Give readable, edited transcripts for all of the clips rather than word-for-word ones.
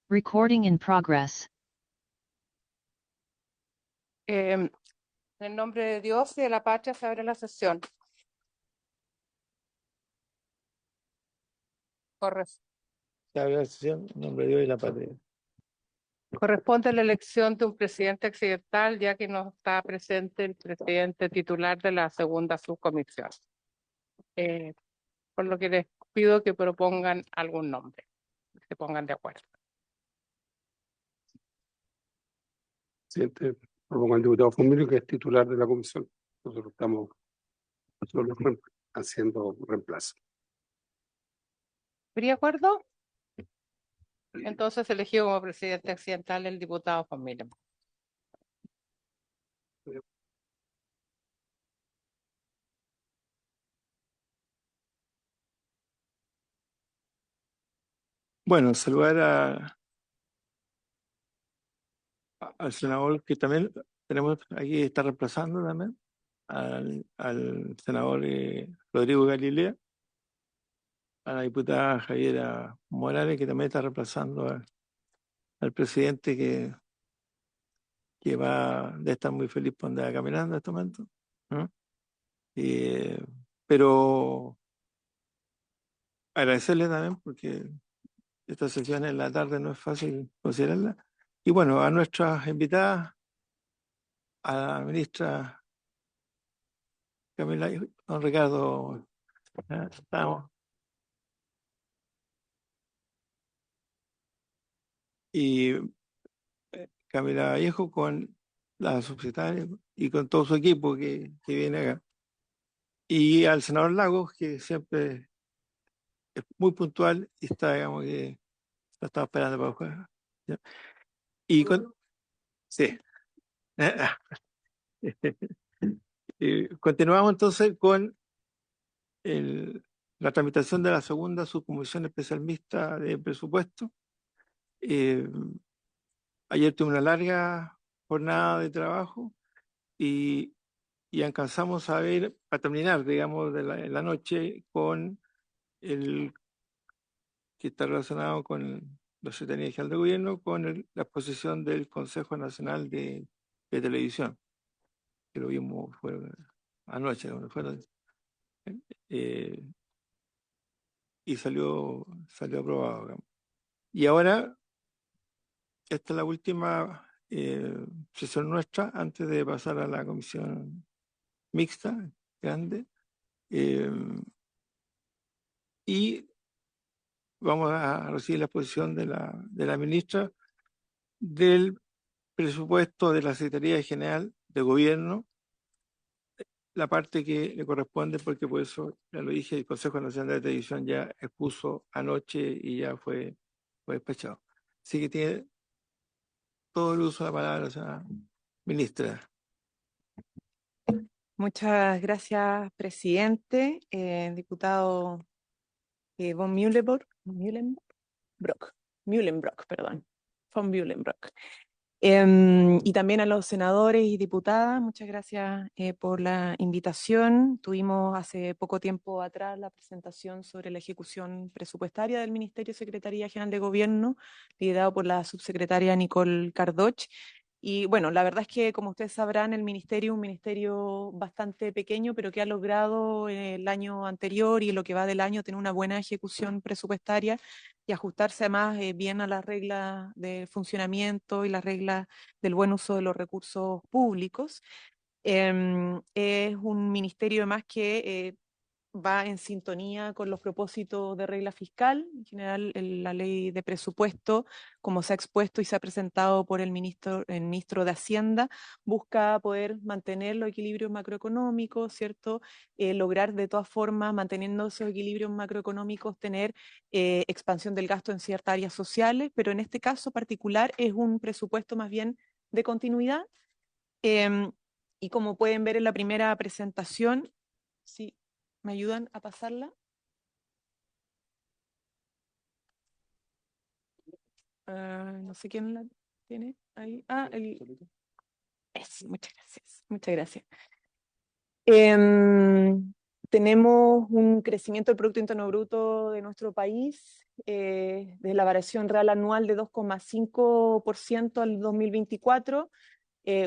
Recording in progress. En el nombre de Dios y de la patria se abre la sesión. Se abre la sesión en nombre de Dios y la patria. Corresponde la elección de un presidente accidental, ya que no está presente el presidente titular de la segunda subcomisión. Por lo que les pido que propongan algún nombre, que se pongan de acuerdo. Presidente, propongo al diputado Fumilio, que es titular de la comisión. Nosotros estamos solo haciendo reemplazo. ¿Habría acuerdo? Entonces elegido como presidente accidental el diputado Juan Miller. Bueno, saludar al senador que también tenemos aquí, está reemplazando también, al senador Rodrigo Galilea, a la diputada Javiera Morales, que también está reemplazando al presidente que de estar muy feliz por andar caminando en este momento. ¿No? Pero agradecerle también porque esta sesión en la tarde no es fácil considerarla. Y bueno, a nuestras invitadas, a la ministra Camila, don Ricardo, estamos. Y Camila Vallejo con la subsecretaria y con todo su equipo que viene acá. Y al senador Lagos, que siempre es muy puntual y está, digamos, que lo estaba esperando para jugar. ¿Ya? Y sí. Continuamos entonces con la tramitación de la segunda subcomisión especial mixta de presupuesto. Eh, Ayer tuve una larga jornada de trabajo y alcanzamos a terminar, digamos, la noche con el que está relacionado con la Secretaría General de Gobierno, con la exposición del Consejo Nacional de Televisión, que lo vimos anoche, eh, y salió aprobado, digamos. Y ahora, esta es la última sesión nuestra antes de pasar a la comisión mixta, grande, y vamos a recibir la exposición de la ministra del presupuesto de la Secretaría General de Gobierno, la parte que le corresponde, porque por eso ya lo dije, el Consejo Nacional de Televisión ya expuso anoche y ya fue despachado. Así que tiene todo el uso de la palabra, o sea, ministra. Muchas gracias, presidente. Diputado von Mühlenbrock, perdón, von Mühlenbrock. Y también a los senadores y diputadas, muchas gracias por la invitación. Tuvimos hace poco tiempo atrás la presentación sobre la ejecución presupuestaria del Ministerio de Secretaría General de Gobierno, liderado por la subsecretaria Nicole Cardoch. Y bueno, la verdad es que, como ustedes sabrán, el ministerio es un ministerio bastante pequeño, pero que ha logrado el año anterior y lo que va del año tener una buena ejecución presupuestaria y ajustarse además bien a las reglas de funcionamiento y las reglas del buen uso de los recursos públicos. Es un ministerio además que va en sintonía con los propósitos de regla fiscal. En general, la ley de presupuesto, como se ha expuesto y se ha presentado por el ministro de Hacienda, busca poder mantener los equilibrios macroeconómicos, ¿cierto? Lograr de todas formas, manteniendo esos equilibrios macroeconómicos, tener expansión del gasto en ciertas áreas sociales, pero en este caso particular es un presupuesto más bien de continuidad. Y como pueden ver en la primera presentación, sí. ¿Me ayudan a pasarla? No sé quién la tiene ahí. Muchas gracias. Muchas gracias. Tenemos un crecimiento del Producto Interno Bruto de nuestro país de la variación real anual de 2,5% al 2024,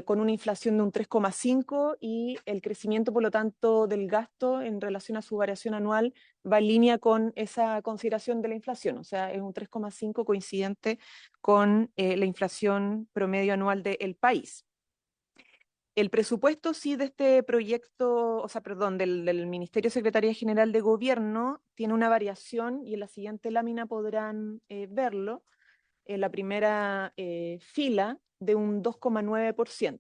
con una inflación de un 3,5% y el crecimiento, por lo tanto, del gasto en relación a su variación anual va en línea con esa consideración de la inflación, o sea, es un 3,5% coincidente con la inflación promedio anual del país. El presupuesto sí de este proyecto, o sea, perdón, del Ministerio de Secretaría General de Gobierno tiene una variación y en la siguiente lámina podrán verlo, en la primera fila de un 2,9%.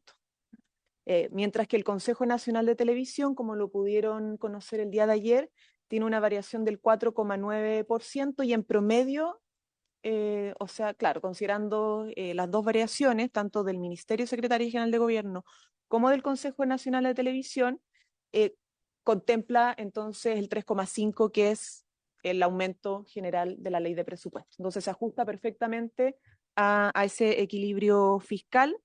Mientras que el Consejo Nacional de Televisión, como lo pudieron conocer el día de ayer, tiene una variación del 4,9% y en promedio, o sea, claro, considerando las dos variaciones, tanto del Ministerio Secretaría General de Gobierno como del Consejo Nacional de Televisión, eh, contempla entonces el 3,5%, que es el aumento general de la ley de presupuesto. Entonces se ajusta perfectamente a ese equilibrio fiscal.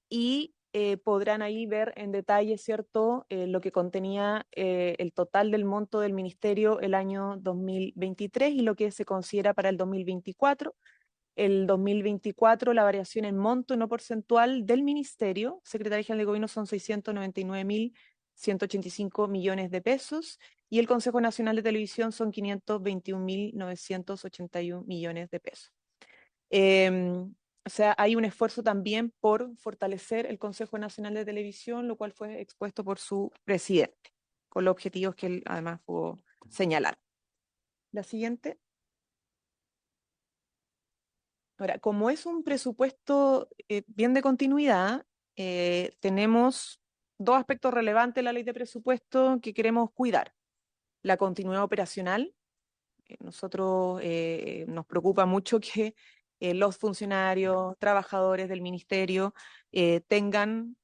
Y podrán ahí ver en detalle, ¿cierto?, lo que contenía el total del monto del ministerio el año 2023 y lo que se considera para el 2024. El 2024, la variación en monto no porcentual del Ministerio Secretaría General de Gobierno son 699.185 millones de pesos y el Consejo Nacional de Televisión son 521.981 millones de pesos. O sea, hay un esfuerzo también por fortalecer el Consejo Nacional de Televisión, lo cual fue expuesto por su presidente, con los objetivos que él además pudo señalar. La siguiente. Ahora, como es un presupuesto bien de continuidad, tenemos dos aspectos relevantes de la ley de presupuesto que queremos cuidar. La continuidad operacional. Nosotros nos preocupa mucho que los funcionarios, trabajadores del ministerio tengan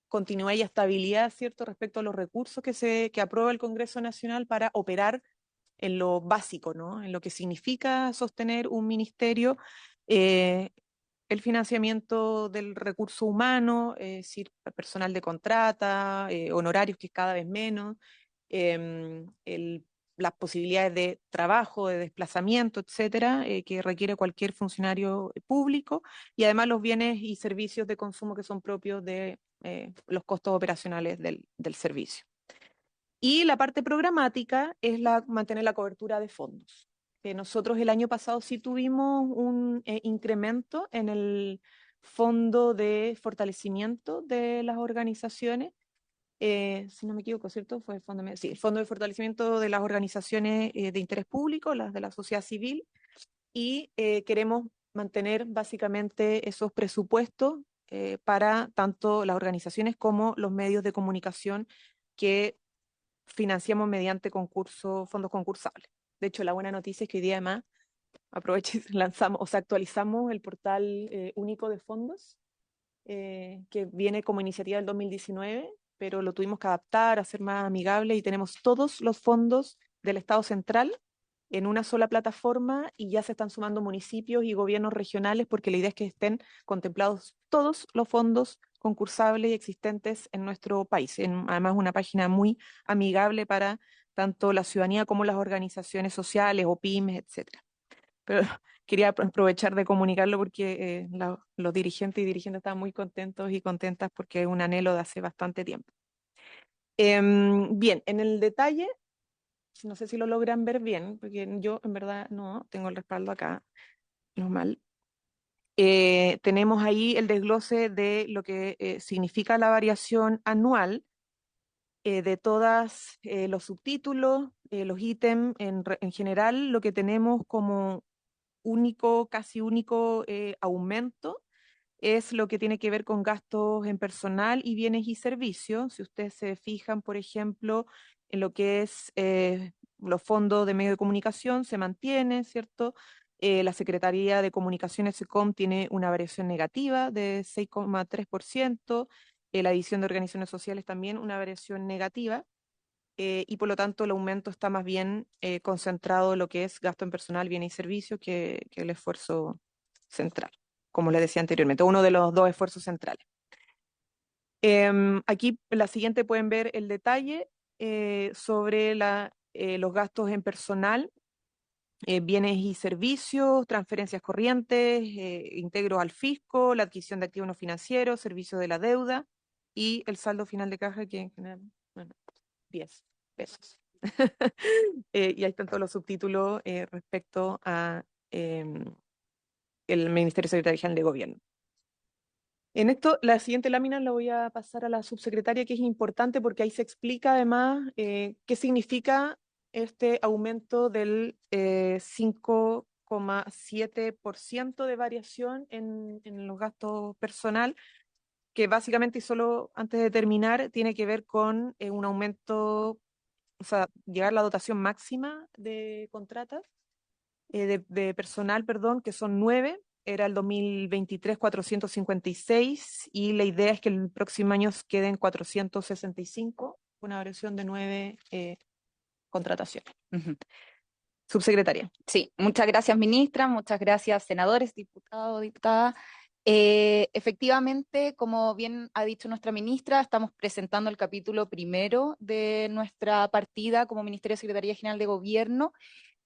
continuidad y estabilidad, ¿cierto?, respecto a los recursos que aprueba el Congreso Nacional para operar en lo básico, ¿no?, en lo que significa sostener un ministerio, eh, el financiamiento del recurso humano, es decir, personal de contrata, honorarios que es cada vez menos, las posibilidades de trabajo, de desplazamiento, etcétera, que requiere cualquier funcionario público, y además los bienes y servicios de consumo que son propios de los costos operacionales del servicio. Y la parte programática es mantener la cobertura de fondos. Nosotros el año pasado sí tuvimos un incremento en el fondo de fortalecimiento de las organizaciones, si no me equivoco, ¿cierto? Fue el fondo de fortalecimiento de las organizaciones de interés público, las de la sociedad civil, y queremos mantener básicamente esos presupuestos para tanto las organizaciones como los medios de comunicación que financiamos mediante fondos concursables. De hecho, la buena noticia es que hoy día además lanzamos, o sea, actualizamos el portal único de fondos, que viene como iniciativa del 2019, pero lo tuvimos que adaptar, hacer más amigable y tenemos todos los fondos del Estado central en una sola plataforma y ya se están sumando municipios y gobiernos regionales porque la idea es que estén contemplados todos los fondos concursables y existentes en nuestro país. Además, una página muy amigable para tanto la ciudadanía como las organizaciones sociales o pymes, etcétera. Pero quería aprovechar de comunicarlo porque los dirigentes y dirigentes estaban muy contentos y contentas porque es un anhelo de hace bastante tiempo. Bien, en el detalle, no sé si lo logran ver bien, porque yo en verdad no tengo el respaldo acá, normal. Tenemos ahí el desglose de lo que significa la variación anual de todos los subtítulos, los ítems en general, lo que tenemos como casi único aumento es lo que tiene que ver con gastos en personal y bienes y servicios. Si ustedes se fijan, por ejemplo, en lo que es los fondos de medios de comunicación, se mantiene, ¿cierto? La Secretaría de Comunicaciones, SECOM, tiene una variación negativa de 6,3%, la División de Organizaciones Sociales también una variación negativa. Y por lo tanto el aumento está más bien concentrado en lo que es gasto en personal, bienes y servicios que el esfuerzo central, como les decía anteriormente, uno de los dos esfuerzos centrales. Aquí en la siguiente pueden ver el detalle sobre los gastos en personal. bienes y servicios, transferencias corrientes, integros al fisco, la adquisición de activos no financieros, servicio de la deuda y el saldo final de caja que en general, bueno, 10 pesos. Y ahí están todos los subtítulos respecto a el Ministerio Secretario General de Gobierno. En esto, la siguiente lámina la voy a pasar a la subsecretaria, que es importante porque ahí se explica además qué significa este aumento del 5,7% de variación en los gastos personal, que básicamente, y solo antes de terminar, tiene que ver con un aumento, o sea, llegar a la dotación máxima de contratas, de personal, perdón, que son 9. Era el 2023 456 y la idea es que el próximo año queden 465, una variación de 9 contrataciones. Ujú. Subsecretaria. Sí, muchas gracias, ministra, muchas gracias, senadores, diputados, diputadas. Efectivamente, como bien ha dicho nuestra ministra, estamos presentando el capítulo primero de nuestra partida como Ministerio de Secretaría General de Gobierno.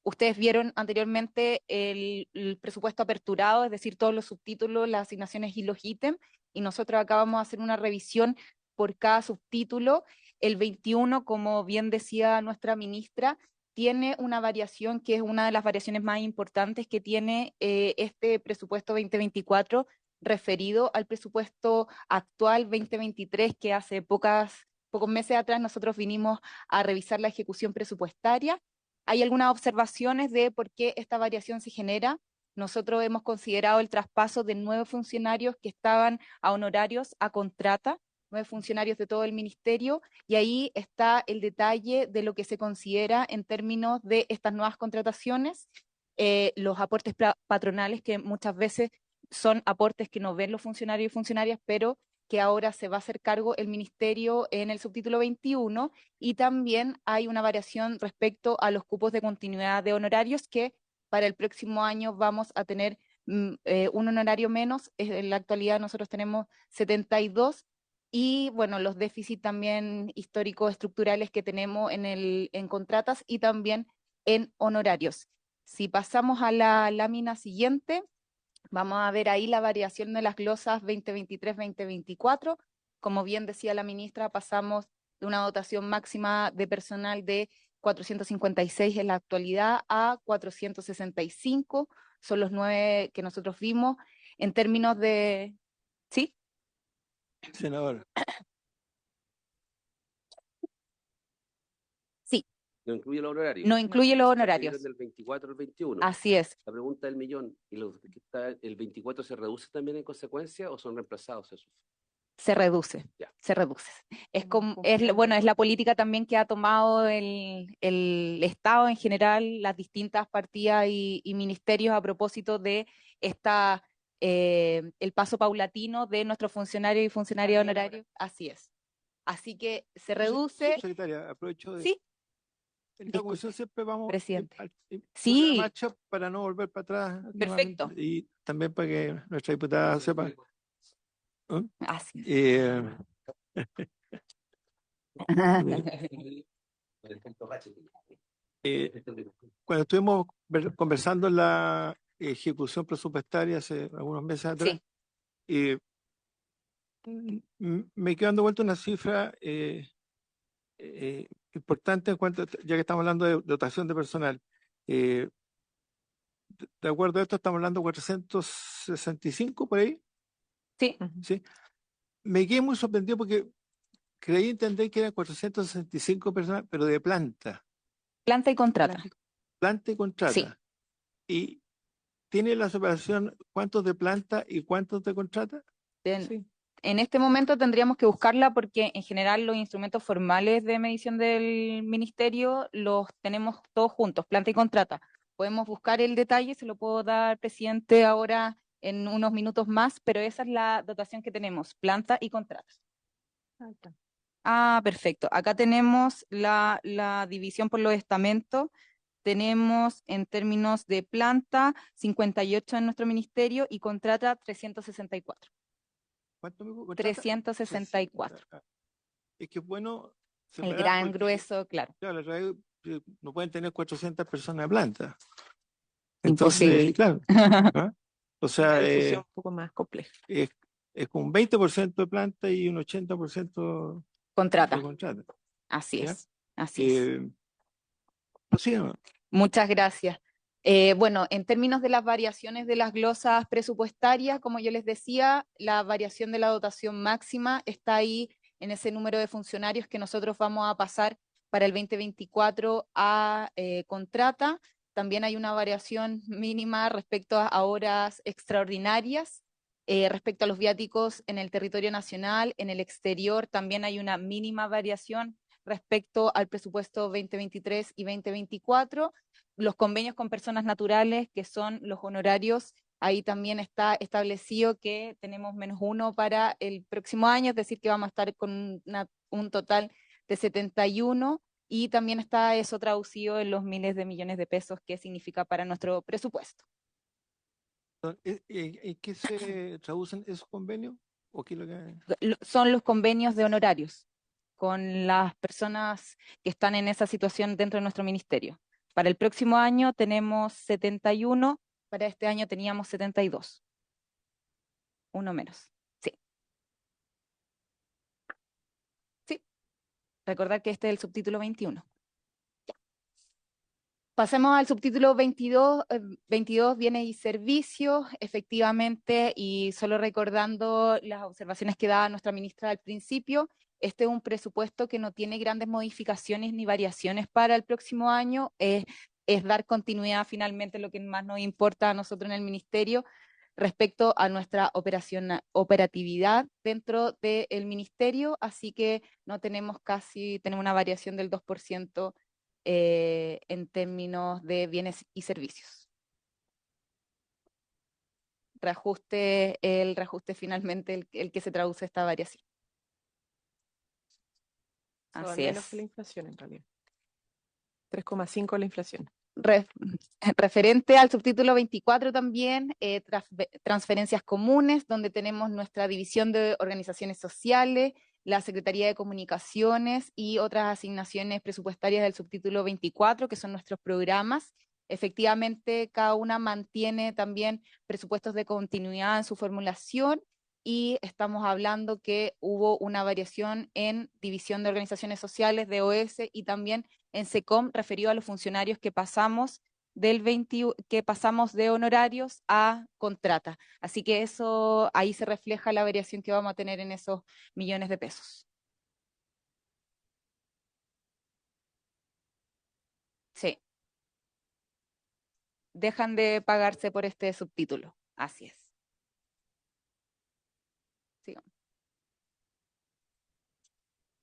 Ustedes vieron anteriormente el presupuesto aperturado, es decir, todos los subtítulos, las asignaciones y los ítems, y nosotros acá vamos a hacer una revisión por cada subtítulo. El 21, como bien decía nuestra ministra, tiene una variación que es una de las variaciones más importantes que tiene este presupuesto 2024 referido al presupuesto actual 2023, que hace pocos meses atrás nosotros vinimos a revisar la ejecución presupuestaria. Hay algunas observaciones de por qué esta variación se genera. Nosotros hemos considerado el traspaso de 9 funcionarios que estaban a honorarios a contrata, 9 funcionarios de todo el ministerio, y ahí está el detalle de lo que se considera en términos de estas nuevas contrataciones, los aportes patronales, que muchas veces son aportes que no ven los funcionarios y funcionarias, pero que ahora se va a hacer cargo el ministerio en el subtítulo 21, y también hay una variación respecto a los cupos de continuidad de honorarios, que para el próximo año vamos a tener un honorario menos. En la actualidad nosotros tenemos 72, y bueno, los déficits también históricos estructurales que tenemos en contratas y también en honorarios. Si pasamos a la lámina siguiente, vamos a ver ahí la variación de las glosas 2023-2024. Como bien decía la ministra, pasamos de una dotación máxima de personal de 456 en la actualidad a 465. Son los 9 que nosotros vimos. En términos de... ¿Sí? Senador. Sí. No incluye los honorarios. No incluye los honorarios. Del 24 al 21. Así es. La pregunta del millón, ¿y los que está el 24 se reduce también en consecuencia o son reemplazados esos? Se reduce, Ya. se reduce. Es bueno, es la política también que ha tomado el Estado en general, las distintas partidas y ministerios a propósito de el paso paulatino de nuestros funcionarios y funcionarios honorarios. Así es. Así que se reduce. Secretaria, aprovecho de... Sí. En la comisión siempre vamos Presidente. sí. Sí. Para no volver para atrás. Perfecto. Y también para que nuestra diputada sepa. ¿Eh? Así es. Cuando estuvimos conversando en la ejecución presupuestaria hace algunos meses atrás, me quedo dando vuelta una cifra importante en cuanto, ya que estamos hablando de dotación de personal. De acuerdo a esto, estamos hablando de 465 por ahí. Sí. ¿Sí? Me quedé muy sorprendido porque creí entender que eran 465 personas, pero de planta. Planta y contrata. Planta y contrata. Sí. ¿Y tiene la separación cuántos de planta y cuántos de contrata? Sí. En este momento tendríamos que buscarla porque en general los instrumentos formales de medición del ministerio los tenemos todos juntos, planta y contrata. Podemos buscar el detalle, se lo puedo dar, presidente, ahora en unos minutos más, pero esa es la dotación que tenemos, planta y contrata. Ah, perfecto. Acá tenemos la división por los estamentos. Tenemos en términos de planta 58 en nuestro ministerio y contrata 364. ¿Cuánto me contrata? 364. Es que es bueno El gran grueso, claro. Claro, la radio no pueden tener 400 personas de planta. Entonces, Imposible. claro, ¿ah? O Una sea, discusión un poco más compleja. es con un 20% de planta y un 80% de Contrata. contrato. Así ¿Ya? es. Así es. Prosiga. Muchas gracias. Bueno, en términos de las variaciones de las glosas presupuestarias, como yo les decía, la variación de la dotación máxima está ahí en ese número de funcionarios que nosotros vamos a pasar para el 2024 a contrata. También hay una variación mínima respecto a horas extraordinarias. Respecto a los viáticos en el territorio nacional, en el exterior también hay una mínima variación respecto al presupuesto 2023 y 2024. Los convenios con personas naturales, que son los honorarios, ahí también está establecido que tenemos -1 para el próximo año, es decir, que vamos a estar con un total de 71, y también está eso traducido en los miles de millones de pesos que significa para nuestro presupuesto. ¿En qué se traducen esos convenios? ¿O qué es lo que... Son los convenios de honorarios con las personas que están en esa situación dentro de nuestro ministerio. Para el próximo año tenemos 71, para este año teníamos 72. Uno menos. Sí. Sí. Recordar que este es el subtítulo 21. Ya. Pasemos al subtítulo 22, 22, bienes y servicios, efectivamente, y solo recordando las observaciones que daba nuestra ministra al principio. Este es un presupuesto que no tiene grandes modificaciones ni variaciones para el próximo año. Es dar continuidad finalmente, lo que más nos importa a nosotros en el ministerio, respecto a nuestra operatividad dentro del ministerio. Así que no tenemos tenemos una variación del 2% en términos de bienes y servicios. El reajuste finalmente el que se traduce esta variación. Eso da Así menos es. que la inflación en realidad. 3,5 la inflación. Referente al subtítulo 24 también, transferencias comunes, donde tenemos nuestra división de organizaciones sociales, la Secretaría de Comunicaciones y otras asignaciones presupuestarias del subtítulo 24, que son nuestros programas. Efectivamente, cada una mantiene también presupuestos de continuidad en su formulación, y estamos hablando que hubo una variación en división de organizaciones sociales, de OS, y también en SECOM, referido a los funcionarios que pasamos que pasamos de honorarios a contrata. Así que eso, ahí se refleja la variación que vamos a tener en esos millones de pesos. Sí. Dejan de pagarse por este subtítulo. Así es. Sigamos.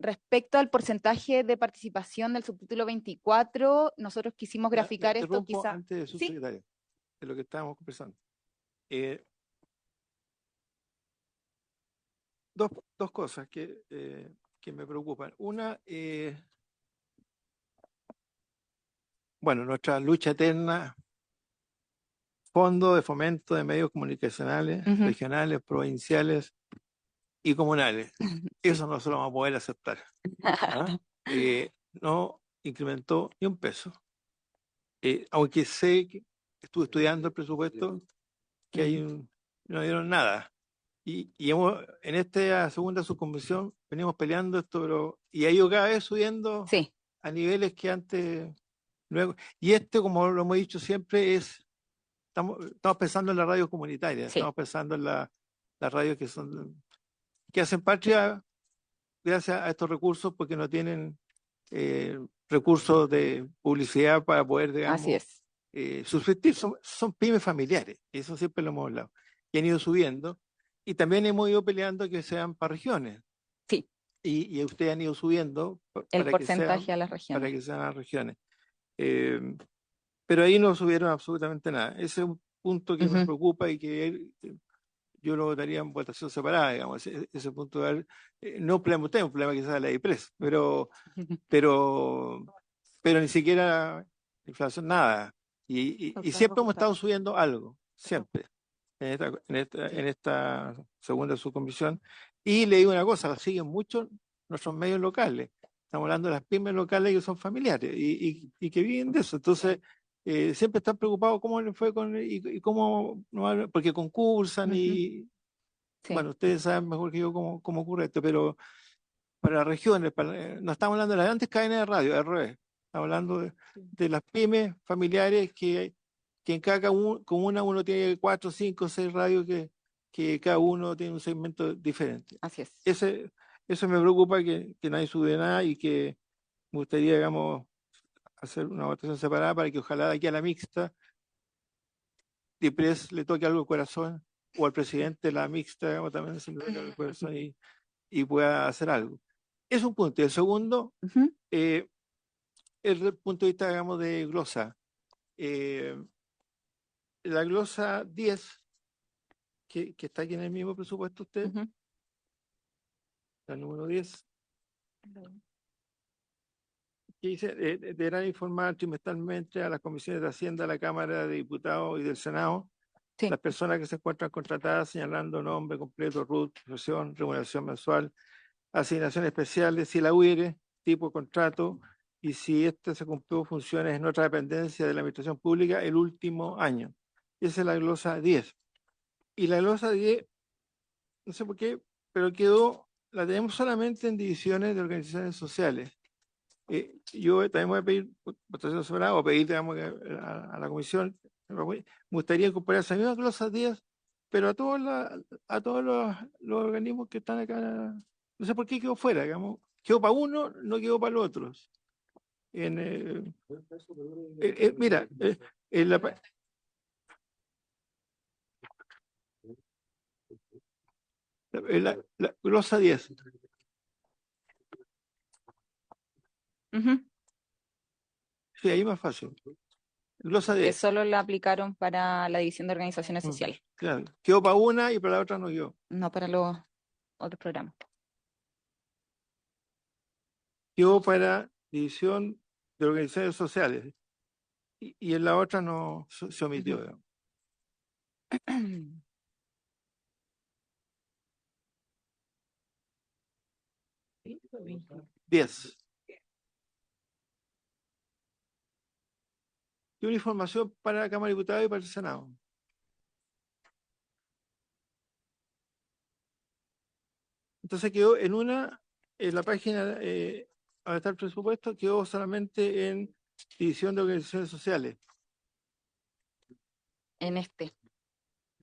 Respecto al porcentaje de participación del subtítulo 24, nosotros quisimos graficar esto Interrumpo quizá. antes de ¿Sí? subsecretario, de lo que estábamos conversando. Dos cosas que me preocupan. Una, bueno, nuestra lucha eterna, Fondo de Fomento de Medios Comunicacionales, Ujú. regionales, provinciales y comunales. Eso no se lo vamos a poder aceptar. ¿Ah? No incrementó ni un peso. Aunque sé que estuve estudiando el presupuesto, que no dieron nada. Y en esta segunda subcomisión venimos peleando esto, y ha ido cada vez subiendo Sí, a niveles que antes, luego. Y como lo hemos dicho siempre, estamos pensando en la radio comunitaria, sí. estamos pensando en las radios que hacen patria gracias a estos recursos, porque no tienen recursos de publicidad para poder, digamos, Así es. subsistir. Son pymes familiares, eso siempre lo hemos hablado, y han ido subiendo, y también hemos ido peleando que sean para regiones. Sí. Y ustedes han ido subiendo El para porcentaje a las para regiones. que sean las regiones. Pero ahí no subieron absolutamente nada. Ese es un punto que me Ujú. preocupa y que yo lo votaría en votación separada, digamos. Ese punto de no un problema, usted es un problema quizás de la IPRES, pero ni siquiera inflación, nada. Y siempre hemos estado subiendo algo, siempre, en esta segunda subcomisión. Y le digo una cosa, la siguen mucho nuestros medios locales. Estamos hablando de las pymes locales que son familiares y que viven de eso. Entonces, siempre están preocupados cómo les fue y cómo, porque concursan y, Sí. bueno, ustedes saben mejor que yo cómo ocurre esto, pero para las regiones, no estamos hablando de las grandes cadenas de radio, al revés. Estamos hablando de las pymes familiares que en cada comuna uno tiene 4, 5, 6 radios que cada uno tiene un segmento diferente. Así es. Eso me preocupa que nadie sube nada y que me gustaría, digamos, hacer una votación separada para que ojalá de aquí a la mixta DIPRES le toque algo al corazón o al presidente de la mixta, digamos, también se le toque algo al corazón y pueda hacer algo. Es un punto. Y el segundo, Ujú. el punto de vista, digamos, de glosa. La glosa 10, que está aquí en el mismo presupuesto usted, Ujú. la número 10, que dice, deberán informar trimestralmente a las comisiones de Hacienda, a la Cámara de Diputados y del Senado, Sí. las personas que se encuentran contratadas, señalando nombre completo, RUT, profesión, remuneración mensual, asignaciones especiales, si la hubiere, tipo de contrato, y si éste se cumplió funciones en otra dependencia de la administración pública el último año. Esa es la glosa 10. Y la glosa 10, no sé por qué, pero la tenemos solamente en divisiones de organizaciones sociales. Yo también voy a pedir votación separada o pedir, digamos, a la comisión, me gustaría incorporar esa misma glosa 10, pero a todos los organismos que están acá. No sé por qué quedó fuera, digamos. Quedó para uno, no quedó para los otros. Mira, en la glosa 10. Ujú. Sí, ahí más fácil. Glosa Que 10. solo la aplicaron para la división de organizaciones Mm, sociales, Claro. Quedó para una y para la otra no quedó. no para los otros programas. Quedó para división de organizaciones sociales. Y en la otra no se omitió, Ujú. digamos. 10. Y una información para la Cámara de Diputados y para el Senado. Entonces quedó en la página donde está el presupuesto, quedó solamente en división de organizaciones sociales. En este,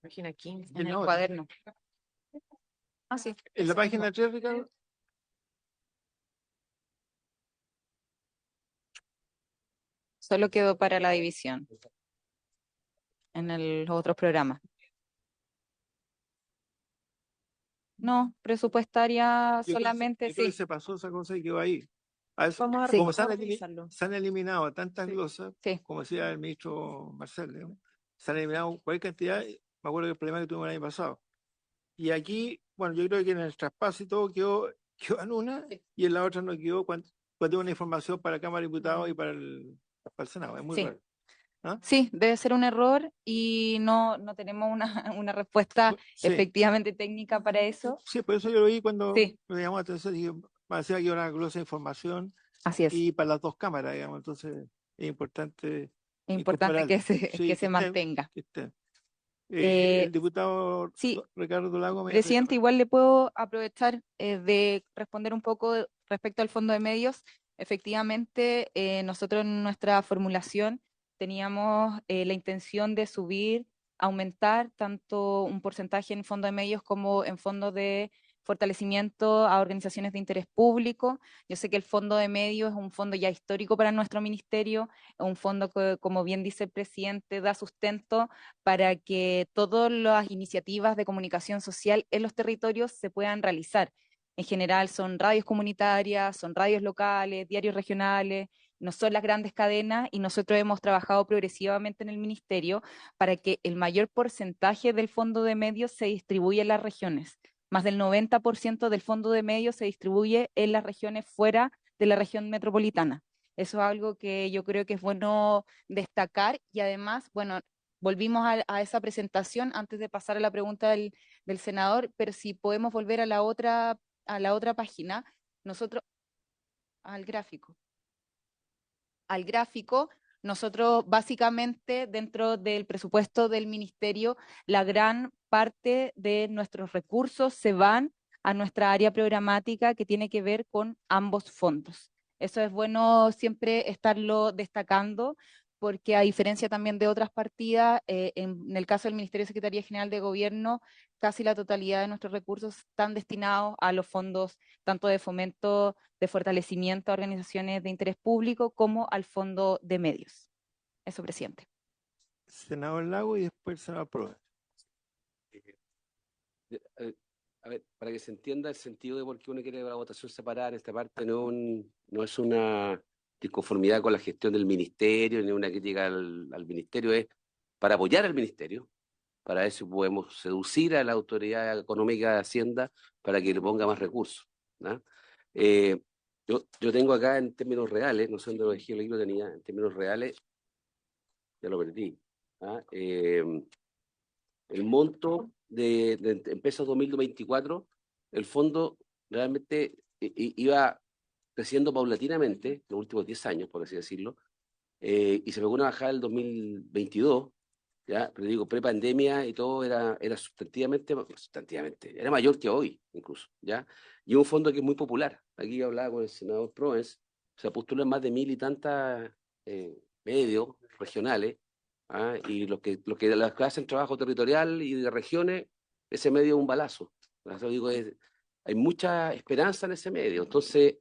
Página 15. Y en en el la otra. cuaderno. Ah, sí. En la ese página mismo. 3, Ricardo. Solo quedó para la división en los otros programas. No, presupuestaria Yo solamente creo que sí. se pasó esa cosa y quedó ahí. Vamos a, Sí. Como vamos a revisarlo. se han eliminado tantas Sí. glosas, Sí. como decía el ministro Marcel, digamos, se han eliminado cualquier cantidad. Me acuerdo que el problema que tuvimos el año pasado. Y aquí, bueno, yo creo que en el traspaso y todo quedó en una y en la otra no quedó cuando tengo una información para la Cámara de Diputados y para el Senado. Es muy Sí. raro. ¿Ah? Sí, debe ser un error y no tenemos una respuesta Sí, efectivamente técnica para eso. sí, por eso yo lo vi cuando Sí, me llamó la atención. Dije, parecía que era una glosa de información así es. y para las dos cámaras, digamos. Entonces es importante Es importante incorporarla. que Sí, se mantenga. que estén. Eh, El diputado sí, Ricardo Lago Presidente, igual le puedo aprovechar de responder un poco respecto al fondo de medios. Efectivamente, nosotros en nuestra formulación teníamos la intención de subir, aumentar tanto un porcentaje en fondo de medios como en fondo de fortalecimiento a organizaciones de interés público. Yo sé que el fondo de medios es un fondo ya histórico para nuestro ministerio, es un fondo que, como bien dice el presidente, da sustento para que todas las iniciativas de comunicación social en los territorios se puedan realizar. En general son radios comunitarias, son radios locales, diarios regionales, no son las grandes cadenas y nosotros hemos trabajado progresivamente en el ministerio para que el mayor porcentaje del fondo de medios se distribuya en las regiones. Más del 90% del fondo de medios se distribuye en las regiones fuera de la región metropolitana. Eso es algo que yo creo que es bueno destacar y además, bueno, volvimos a esa presentación antes de pasar a la pregunta del senador, pero si podemos volver a la otra página, nosotros, al gráfico. Al gráfico, Nosotros básicamente dentro del presupuesto del ministerio, la gran parte de nuestros recursos se van a nuestra área programática que tiene que ver con ambos fondos. Eso es bueno siempre estarlo destacando porque a diferencia también de otras partidas, en el caso del Ministerio de Secretaría General de Gobierno, casi la totalidad de nuestros recursos están destinados a los fondos tanto de fomento, de fortalecimiento a organizaciones de interés público, como al fondo de medios. Eso, presidente. Senador Lago y después el senador Proven. A ver, para que se entienda el sentido de por qué uno quiere la votación separada en esta parte, no es una disconformidad con la gestión del ministerio, ni una crítica al ministerio, es para apoyar al ministerio. Para eso podemos seducir a la autoridad económica de Hacienda para que le ponga más recursos, ¿no? Yo tengo acá en términos reales, no sé dónde lo dejé, el libro tenía, en términos reales, ya lo perdí. ¿Ah? El monto en pesos 2024, el fondo realmente iba creciendo paulatinamente, los últimos 10 años, por así decirlo, y se pegó una bajada el 2022, ¿ya? Pero digo, pre-pandemia y todo era sustantivamente, era mayor que hoy, incluso, ¿ya? Y un fondo que es muy popular. Aquí yo hablaba con el senador Proens, se postula en más de 1000 y tantas medios regionales, ¿ah? Y los que hacen trabajo territorial y de regiones, ese medio es un balazo. Eso digo, hay mucha esperanza en ese medio. Entonces,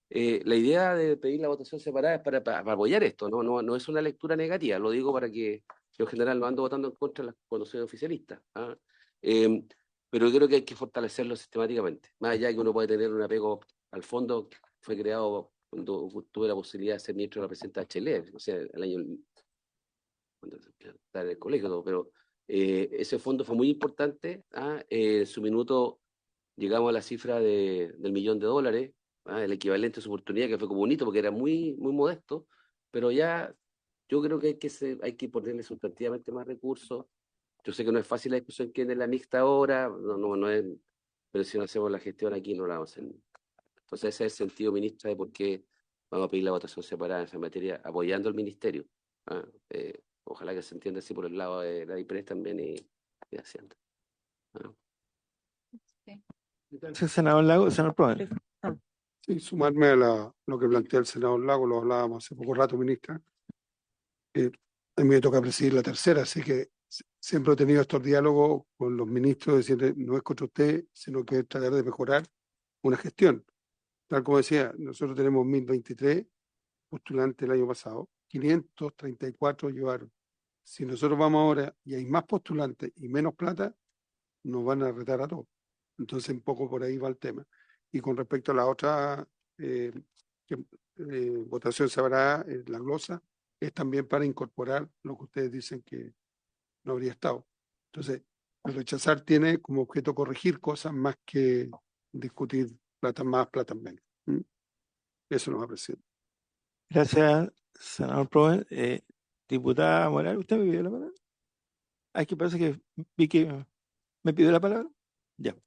la idea de pedir la votación separada es para apoyar esto, no es una lectura negativa, lo digo para que yo en general no ando votando en contra cuando soy oficialista, ¿ah? Pero creo que hay que fortalecerlo sistemáticamente. Más allá que uno puede tener un apego al fondo, fue creado cuando tuve la posibilidad de ser ministro de la presidenta Bachelet, o sea, el año cuando estaba en el colegio, todo, pero ese fondo fue muy importante. ¿Ah? En su minuto llegamos a la cifra del $1.000.000, ¿ah? El equivalente a su oportunidad, que fue como bonito porque era muy, muy modesto, pero ya yo creo que hay que ponerle sustantivamente más recursos. Yo sé que no es fácil la discusión que es la mixta ahora, no es, pero si no hacemos la gestión aquí no la vamos a hacer. Entonces ese es el sentido, ministra, de por qué vamos a pedir la votación separada en esa materia, apoyando al ministerio. ¿Ah? Ojalá que se entienda así por el lado de la IPRES también y de Hacienda. ¿Ah? Entonces, senador Lago, senador Proven. Sí, sumarme a lo que plantea el senador Lago, lo hablábamos hace poco rato, ministra. A mí me toca presidir la tercera, así que siempre he tenido estos diálogos con los ministros, decirles, no es contra usted, sino que es tratar de mejorar una gestión. Tal como decía, nosotros tenemos 1023 postulantes el año pasado, 534 llevaron. Si nosotros vamos ahora y hay más postulantes y menos plata, nos van a retar a todos. Entonces, un poco por ahí va el tema. Y con respecto a la otra votación separada, la glosa, es también para incorporar lo que ustedes dicen que no habría estado. Entonces, el rechazar tiene como objeto corregir cosas más que discutir plata más, plata menos. ¿Mm? Eso nos aprecia. Gracias, senador Proven. Diputada Moral, ¿usted me pidió la palabra? Aquí parece que vi que me pidió la palabra. Ya.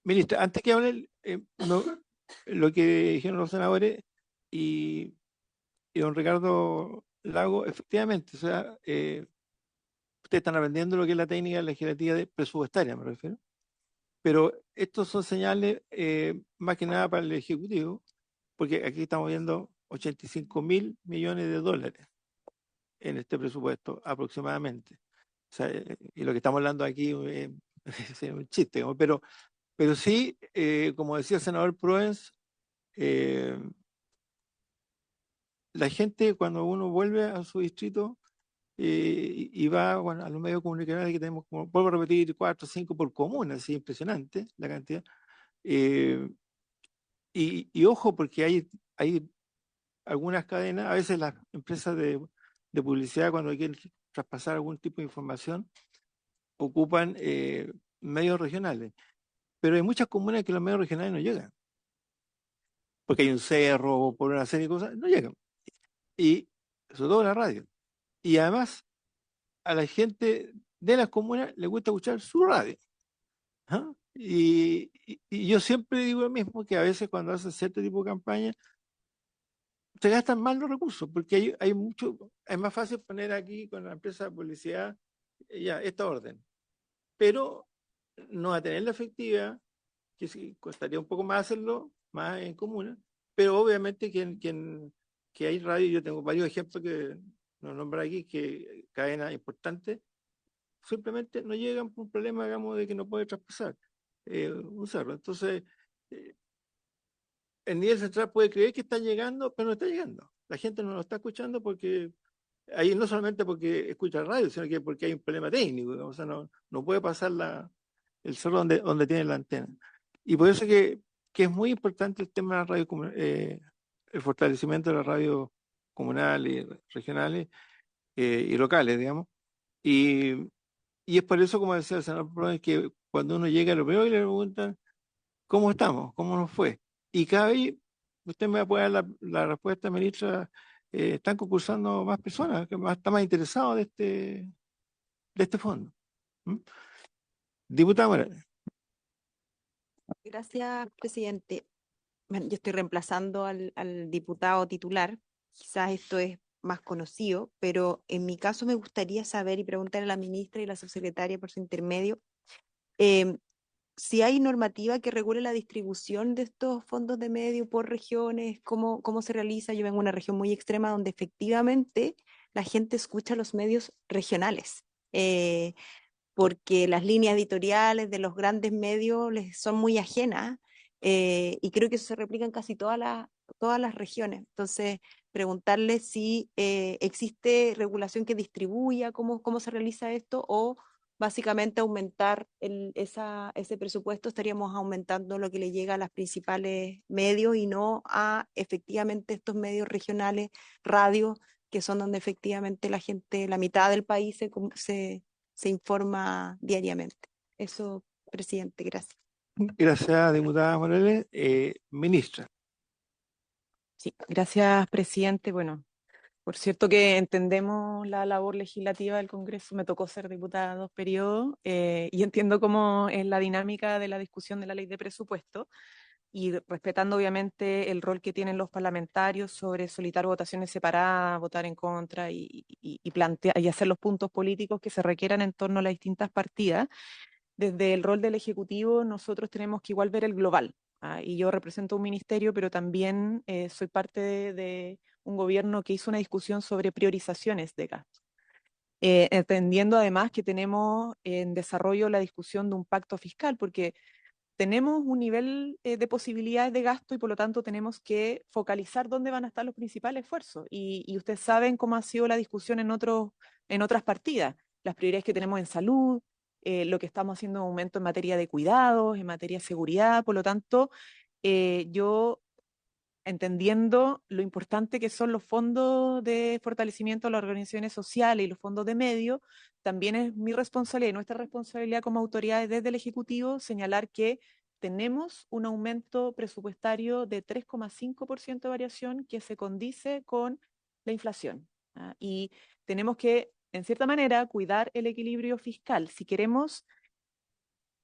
Ministra, antes que hable lo que dijeron los senadores y don Ricardo Lago, efectivamente, o sea, ustedes están aprendiendo lo que es la técnica legislativa presupuestaria, me refiero, pero estos son señales más que nada para el Ejecutivo, porque aquí estamos viendo 85.000 millones de dólares en este presupuesto aproximadamente. O sea, y lo que estamos hablando aquí es un chiste, ¿no? Pero sí, como decía el senador Proens, la gente cuando uno vuelve a su distrito y va, bueno, a los medios comunicacionales que tenemos, como vuelvo a repetir, 4 o 5 por comuna, así impresionante la cantidad. Y ojo, porque hay algunas cadenas, a veces las empresas de publicidad cuando quieren traspasar algún tipo de información, ocupan medios regionales. Pero hay muchas comunas que los medios regionales no llegan. Porque hay un cerro, por una serie de cosas, no llegan. Y sobre todo la radio. Y además, a la gente de las comunas le gusta escuchar su radio. ¿Ah? Y yo siempre digo lo mismo, que a veces cuando hacen cierto tipo de campaña, se gastan mal los recursos, porque hay mucho, es más fácil poner aquí con la empresa de publicidad ya esta orden, pero no va a tener la efectividad, que sí, costaría un poco más hacerlo, más en comunas, pero obviamente que hay radio, yo tengo varios ejemplos que no nombro aquí, que cadenas importantes, simplemente no llegan por un problema, digamos, de que no puede traspasar un cerro. Entonces, eh, el nivel central puede creer que está llegando, pero no está llegando. La gente no lo está escuchando porque ahí no solamente porque escucha radio, sino que porque hay un problema técnico, digamos, o sea, no puede pasar el cerro donde tiene la antena. Y por eso que es muy importante el tema de la radio, el fortalecimiento de las radios comunales, regionales y locales, digamos. Y, y es por eso, como decía el senador Polones, que cuando uno llega a lo peor y le preguntan, ¿cómo estamos? ¿Cómo nos fue? Y cada vez, usted me va a poder dar respuesta, ministra, están concursando más personas, están más interesados de este fondo. ¿Mm? Diputada Morales. Gracias, presidente. Bueno, yo estoy reemplazando al diputado titular. Quizás esto es más conocido, pero en mi caso me gustaría saber y preguntar a la ministra y la subsecretaria por su intermedio em, si hay normativa que regule la distribución de estos fondos de medio por regiones, cómo se realiza. Yo vengo de una región muy extrema donde efectivamente la gente escucha los medios regionales. Porque las líneas editoriales de los grandes medios les son muy ajenas, y creo que eso se replica en casi todas las regiones. Entonces, preguntarle si existe regulación que distribuya, cómo se realiza esto, o básicamente aumentar ese presupuesto, estaríamos aumentando lo que le llega a los principales medios y no a efectivamente estos medios regionales, radios, que son donde efectivamente la gente, la mitad del país se informa diariamente. Eso, presidente, gracias. Gracias, diputada Morales. Ministra. Sí, gracias, presidente. Bueno, por cierto que entendemos la labor legislativa del Congreso. Me tocó ser diputada 2 periodos, y entiendo cómo es la dinámica de la discusión de la ley de presupuesto, y respetando obviamente el rol que tienen los parlamentarios sobre solicitar votaciones separadas, votar en contra y plantear y hacer los puntos políticos que se requieran en torno a las distintas partidas. Desde el rol del Ejecutivo, nosotros tenemos que igual ver el global. Y yo represento un ministerio, pero también soy parte de un gobierno que hizo una discusión sobre priorizaciones de gastos. Entendiendo además que tenemos en desarrollo la discusión de un pacto fiscal, porque tenemos un nivel de posibilidades de gasto y por lo tanto tenemos que focalizar dónde van a estar los principales esfuerzos. Y ustedes saben cómo ha sido la discusión en otras partidas, las prioridades que tenemos en salud, lo que estamos haciendo en aumento en materia de cuidados, en materia de seguridad. Por lo tanto, yo entendiendo lo importante que son los fondos de fortalecimiento de las organizaciones sociales y los fondos de medio, también es mi responsabilidad y nuestra responsabilidad como autoridades desde el Ejecutivo señalar que tenemos un aumento presupuestario de 3,5% de variación que se condice con la inflación. Y tenemos que, en cierta manera, cuidar el equilibrio fiscal. Si queremos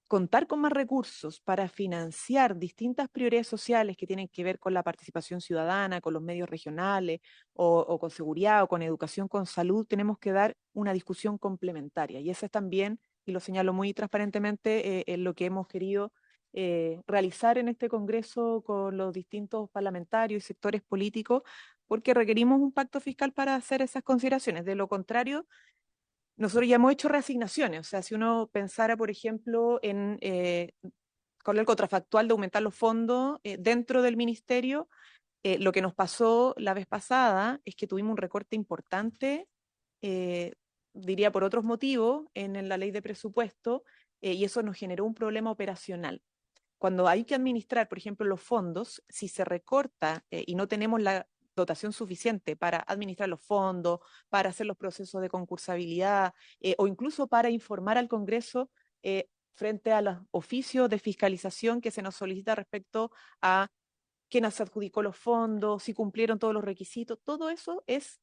contar con más recursos para financiar distintas prioridades sociales que tienen que ver con la participación ciudadana, con los medios regionales, o con seguridad, o con educación, con salud, tenemos que dar una discusión complementaria. Y eso es también, y lo señalo muy transparentemente, en lo que hemos querido realizar en este Congreso con los distintos parlamentarios y sectores políticos, porque requerimos un pacto fiscal para hacer esas consideraciones. De lo contrario, nosotros ya hemos hecho reasignaciones. O sea, si uno pensara, por ejemplo, con el contrafactual de aumentar los fondos dentro del ministerio, lo que nos pasó la vez pasada es que tuvimos un recorte importante, eh, diría por otros motivos, en la ley de presupuesto, y eso nos generó un problema operacional. Cuando hay que administrar, por ejemplo, los fondos, si se recorta y no tenemos la dotación suficiente para administrar los fondos, para hacer los procesos de concursabilidad, o incluso para informar al Congreso frente a los oficios de fiscalización que se nos solicita respecto a quién se adjudicó los fondos, si cumplieron todos los requisitos. Todo eso es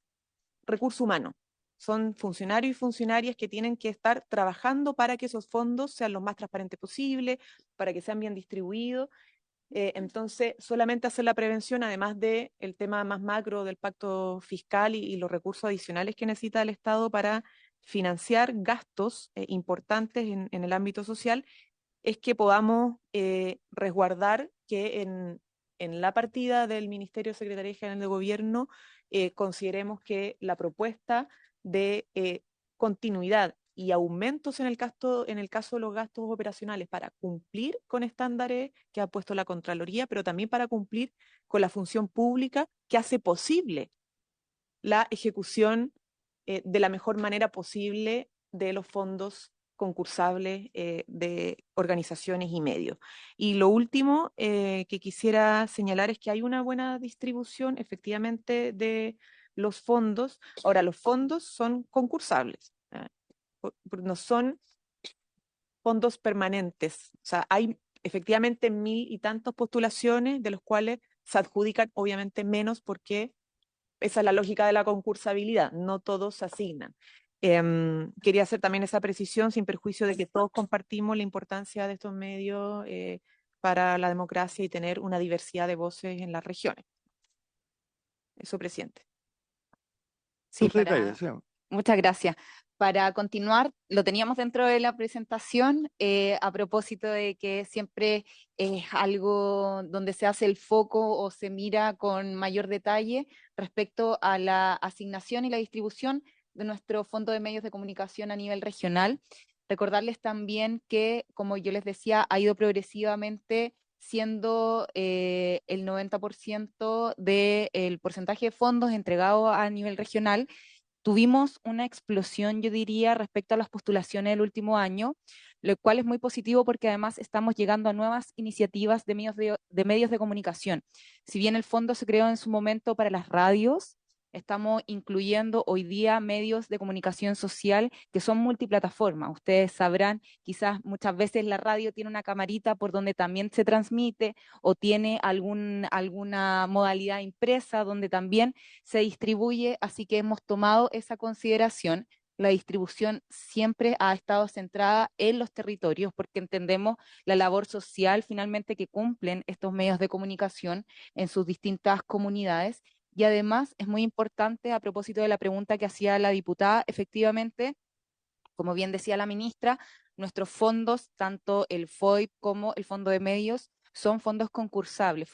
recurso humano. Son funcionarios y funcionarias que tienen que estar trabajando para que esos fondos sean lo más transparentes posible, para que sean bien distribuidos. Entonces, solamente hacer la prevención, además de el tema más macro del pacto fiscal y los recursos adicionales que necesita el Estado para financiar gastos importantes en el ámbito social, es que podamos resguardar que en la partida del Ministerio de Secretaría General de Gobierno consideremos que la propuesta de continuidad y aumentos en el caso de los gastos operacionales para cumplir con estándares que ha puesto la Contraloría, pero también para cumplir con la función pública que hace posible la ejecución de la mejor manera posible de los fondos concursables de organizaciones y medios. Y lo último que quisiera señalar es que hay una buena distribución efectivamente de los fondos. Ahora, los fondos son concursables, no son fondos permanentes. O sea, hay efectivamente 1000 y tantas postulaciones, de los cuales se adjudican obviamente menos porque esa es la lógica de la concursabilidad, no todos se asignan. Quería hacer también esa precisión sin perjuicio de que todos compartimos la importancia de estos medios para la democracia y tener una diversidad de voces en las regiones. Eso, presidente. Sí, Subsecretaria, sí. muchas gracias. Para continuar, lo teníamos dentro de la presentación, a propósito de que siempre es algo donde se hace el foco o se mira con mayor detalle respecto a la asignación y la distribución de nuestro Fondo de Medios de Comunicación a nivel regional. Recordarles también que, como yo les decía, ha ido progresivamente siendo el 90% del porcentaje de fondos entregado a nivel regional. Tuvimos una explosión, yo diría, respecto a las postulaciones del último año, lo cual es muy positivo porque además estamos llegando a nuevas iniciativas de medios de comunicación. Si bien el fondo se creó en su momento para las radios, estamos incluyendo hoy día medios de comunicación social que son multiplataforma. Ustedes sabrán, quizás muchas veces la radio tiene una camarita por donde también se transmite o tiene alguna modalidad impresa donde también se distribuye, así que hemos tomado esa consideración. La distribución siempre ha estado centrada en los territorios porque entendemos la labor social finalmente que cumplen estos medios de comunicación en sus distintas comunidades. Y además es muy importante, a propósito de la pregunta que hacía la diputada, efectivamente, como bien decía la ministra, nuestros fondos, tanto el FOIP como el Fondo de Medios, son fondos concursables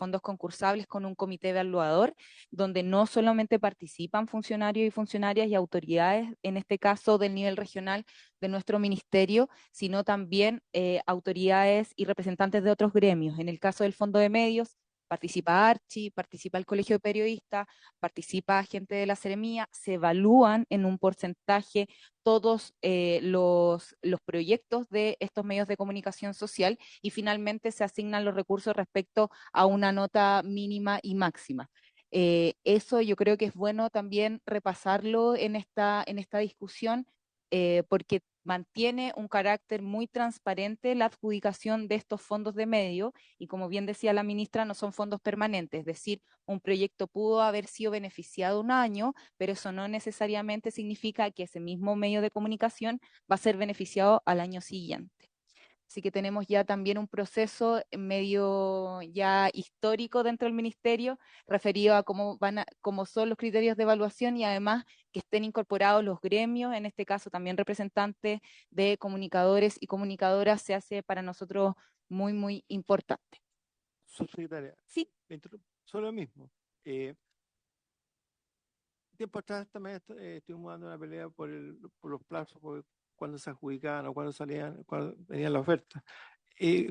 con un comité evaluador, donde no solamente participan funcionarios y funcionarias y autoridades, en este caso del nivel regional de nuestro ministerio, sino también autoridades y representantes de otros gremios. En el caso del Fondo de Medios, participa Archi, participa el Colegio de Periodistas, participa gente de la Seremía, se evalúan en un porcentaje todos los proyectos de estos medios de comunicación social y finalmente se asignan los recursos respecto a una nota mínima y máxima. Eso yo creo que es bueno también repasarlo en esta discusión porque mantiene un carácter muy transparente la adjudicación de estos fondos de medio y como bien decía la ministra, no son fondos permanentes, es decir, un proyecto pudo haber sido beneficiado un año, pero eso no necesariamente significa que ese mismo medio de comunicación va a ser beneficiado al año siguiente. Así que tenemos ya también un proceso medio ya histórico dentro del ministerio referido a cómo son los criterios de evaluación y además que estén incorporados los gremios, en este caso también representantes de comunicadores y comunicadoras, se hace para nosotros muy, muy importante. Subsecretaria. Sí. Solo lo mismo. Tiempo atrás también estuvimos dando una pelea por los plazos, por cuándo se adjudicaban o cuándo venían las ofertas.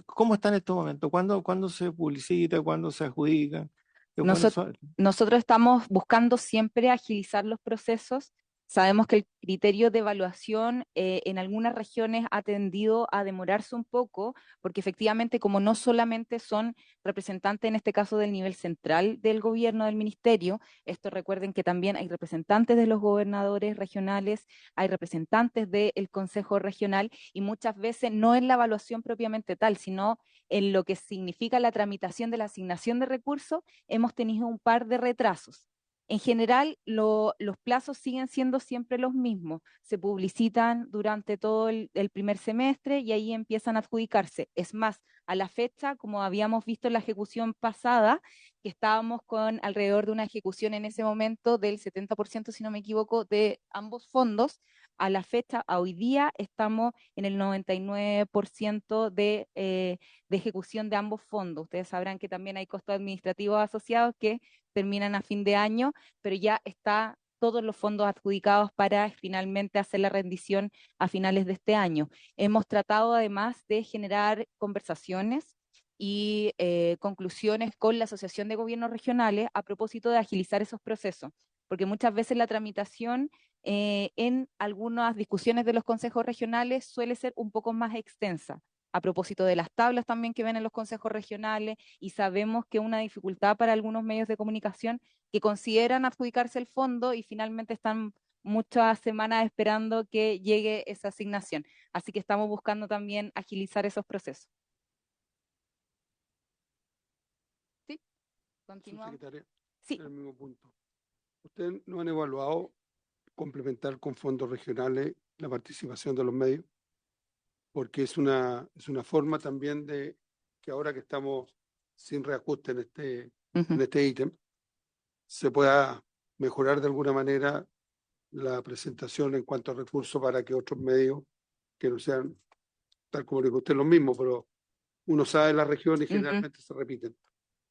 ¿Cómo está en estos momentos? ¿Cuándo se publicita? ¿Cuándo se adjudica? Nosotros estamos buscando siempre agilizar los procesos. Sabemos que el criterio de evaluación en algunas regiones ha tendido a demorarse un poco, porque efectivamente como no solamente son representantes, en este caso del nivel central del gobierno, del ministerio, esto recuerden que también hay representantes de los gobernadores regionales, hay representantes del Consejo Regional, y muchas veces no en la evaluación propiamente tal, sino en lo que significa la tramitación de la asignación de recursos, hemos tenido un par de retrasos. En general, los plazos siguen siendo siempre los mismos. Se publicitan durante todo el primer semestre y ahí empiezan a adjudicarse. Es más, A la fecha, como habíamos visto en la ejecución pasada, que estábamos con alrededor de una ejecución en ese momento del 70%, si no me equivoco, de ambos fondos, a la fecha, a hoy día, estamos en el 99% de ejecución de ambos fondos. Ustedes sabrán que también hay costos administrativos asociados que terminan a fin de año, pero ya está todos los fondos adjudicados para finalmente hacer la rendición a finales de este año. Hemos tratado además de generar conversaciones y conclusiones con la Asociación de Gobiernos Regionales a propósito de agilizar esos procesos, porque muchas veces la tramitación en algunas discusiones de los consejos regionales suele ser un poco más extensa. A propósito de las tablas también que ven en los consejos regionales, y sabemos que una dificultad para algunos medios de comunicación que consideran adjudicarse el fondo y finalmente están muchas semanas esperando que llegue esa asignación. Así que estamos buscando también agilizar esos procesos. ¿Sí? Continuamos. Subsecretaria, Sí. en el mismo punto. ¿Ustedes no han evaluado complementar con fondos regionales la participación de los medios? Porque es una forma también de que ahora que estamos sin reajuste en este ítem, se pueda mejorar de alguna manera la presentación en cuanto a recursos para que otros medios, que no sean, tal como dijo usted, los mismos, pero uno sabe la región y generalmente se repiten,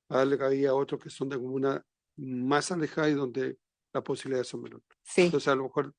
a darle cabida a otros que son de comunas más alejadas y donde las posibilidades son menores. Sí. Entonces, a lo mejor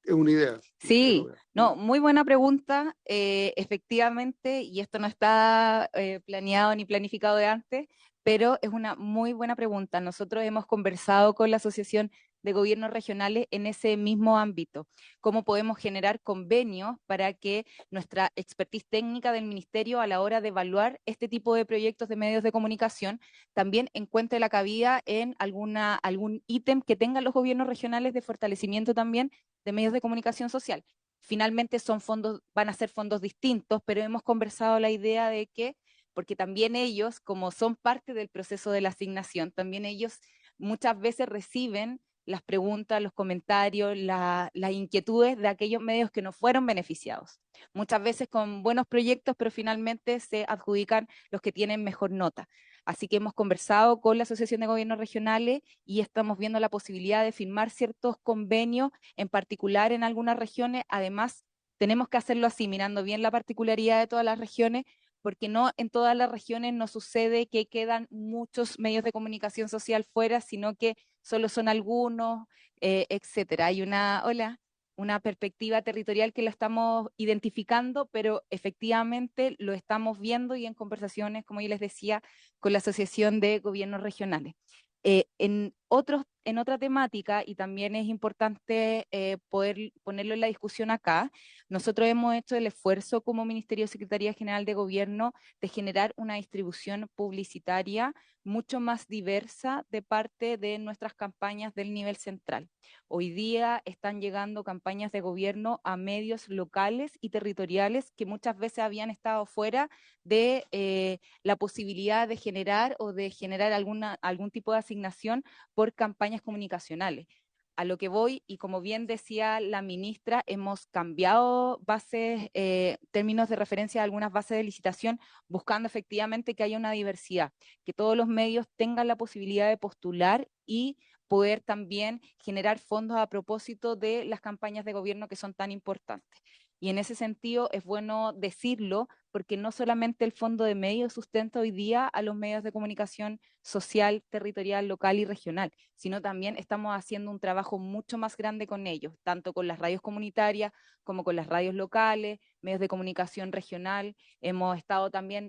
es una idea. Sí, no, muy buena pregunta. Efectivamente, y esto no está planeado ni planificado de antes, pero es una muy buena pregunta. Nosotros hemos conversado con la Asociación de Gobiernos Regionales en ese mismo ámbito. ¿Cómo podemos generar convenios para que nuestra expertise técnica del Ministerio a la hora de evaluar este tipo de proyectos de medios de comunicación también encuentre la cabida en algún ítem que tengan los gobiernos regionales de fortalecimiento también de medios de comunicación social? Finalmente son fondos, van a ser fondos distintos, pero hemos conversado la idea de que, porque también ellos, como son parte del proceso de la asignación, también ellos muchas veces reciben las preguntas, los comentarios, las inquietudes de aquellos medios que no fueron beneficiados. Muchas veces con buenos proyectos, pero finalmente se adjudican los que tienen mejor nota. Así que hemos conversado con la Asociación de Gobiernos Regionales y estamos viendo la posibilidad de firmar ciertos convenios, en particular en algunas regiones. Además, tenemos que hacerlo así, mirando bien la particularidad de todas las regiones, porque no en todas las regiones nos sucede que quedan muchos medios de comunicación social fuera, sino que solo son algunos, etcétera. Hay una perspectiva territorial que la estamos identificando, pero efectivamente lo estamos viendo y en conversaciones, como yo les decía, con la Asociación de Gobiernos Regionales. En otra temática, y también es importante poder ponerlo en la discusión acá, nosotros hemos hecho el esfuerzo como Ministerio de Secretaría General de Gobierno de generar una distribución publicitaria mucho más diversa de parte de nuestras campañas del nivel central. Hoy día están llegando campañas de gobierno a medios locales y territoriales que muchas veces habían estado fuera de la posibilidad de generar o de generar algún tipo de asignación por campañas comunicacionales. A lo que voy, y como bien decía la ministra, hemos cambiado términos de referencia a algunas bases de licitación, buscando efectivamente que haya una diversidad, que todos los medios tengan la posibilidad de postular y poder también generar fondos a propósito de las campañas de gobierno que son tan importantes. Y en ese sentido es bueno decirlo, porque no solamente el Fondo de Medios sustenta hoy día a los medios de comunicación social, territorial, local y regional, sino también estamos haciendo un trabajo mucho más grande con ellos, tanto con las radios comunitarias como con las radios locales, medios de comunicación regional.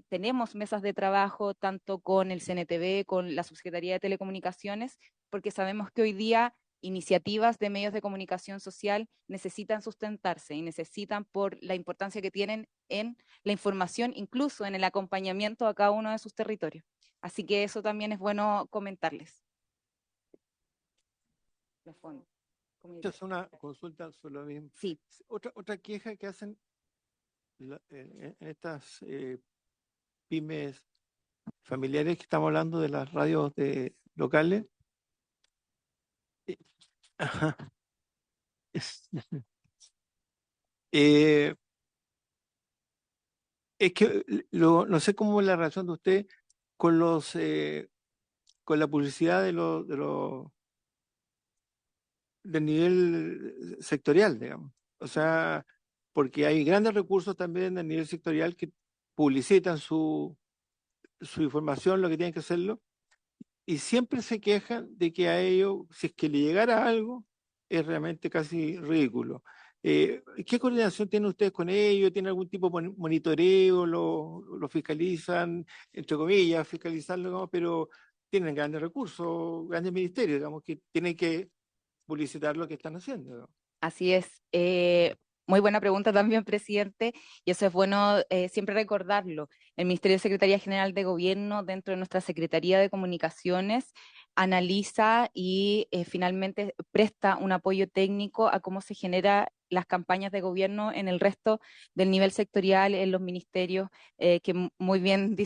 Tenemos mesas de trabajo tanto con el CNTV, con la Subsecretaría de Telecomunicaciones, porque sabemos que hoy día iniciativas de medios de comunicación social necesitan sustentarse y necesitan, por la importancia que tienen en la información, incluso en el acompañamiento a cada uno de sus territorios. Así que eso también es bueno comentarles. Los fondos. Es una consulta sobre lo mismo. Sí. Otra queja que hacen en estas pymes familiares que estamos hablando de las radios locales. Ajá. Es que no sé cómo es la relación de usted con con la publicidad del nivel sectorial, digamos. O sea, porque hay grandes recursos también del nivel sectorial que publicitan su información, lo que tienen que hacerlo, y siempre se quejan de que a ellos, si es que le llegara algo, es realmente casi ridículo. ¿Qué coordinación tienen ustedes con ellos? ¿Tienen algún tipo de monitoreo? ¿Lo fiscalizan, entre comillas, fiscalizarlo, digamos, pero tienen grandes recursos, grandes ministerios, digamos, que tienen que publicitar lo que están haciendo, ¿no? Así es. Muy buena pregunta también, presidente, y eso es bueno siempre recordarlo. El Ministerio de Secretaría General de Gobierno, dentro de nuestra Secretaría de Comunicaciones, analiza y finalmente presta un apoyo técnico a cómo se generan las campañas de gobierno en el resto del nivel sectorial, en los ministerios, muy bien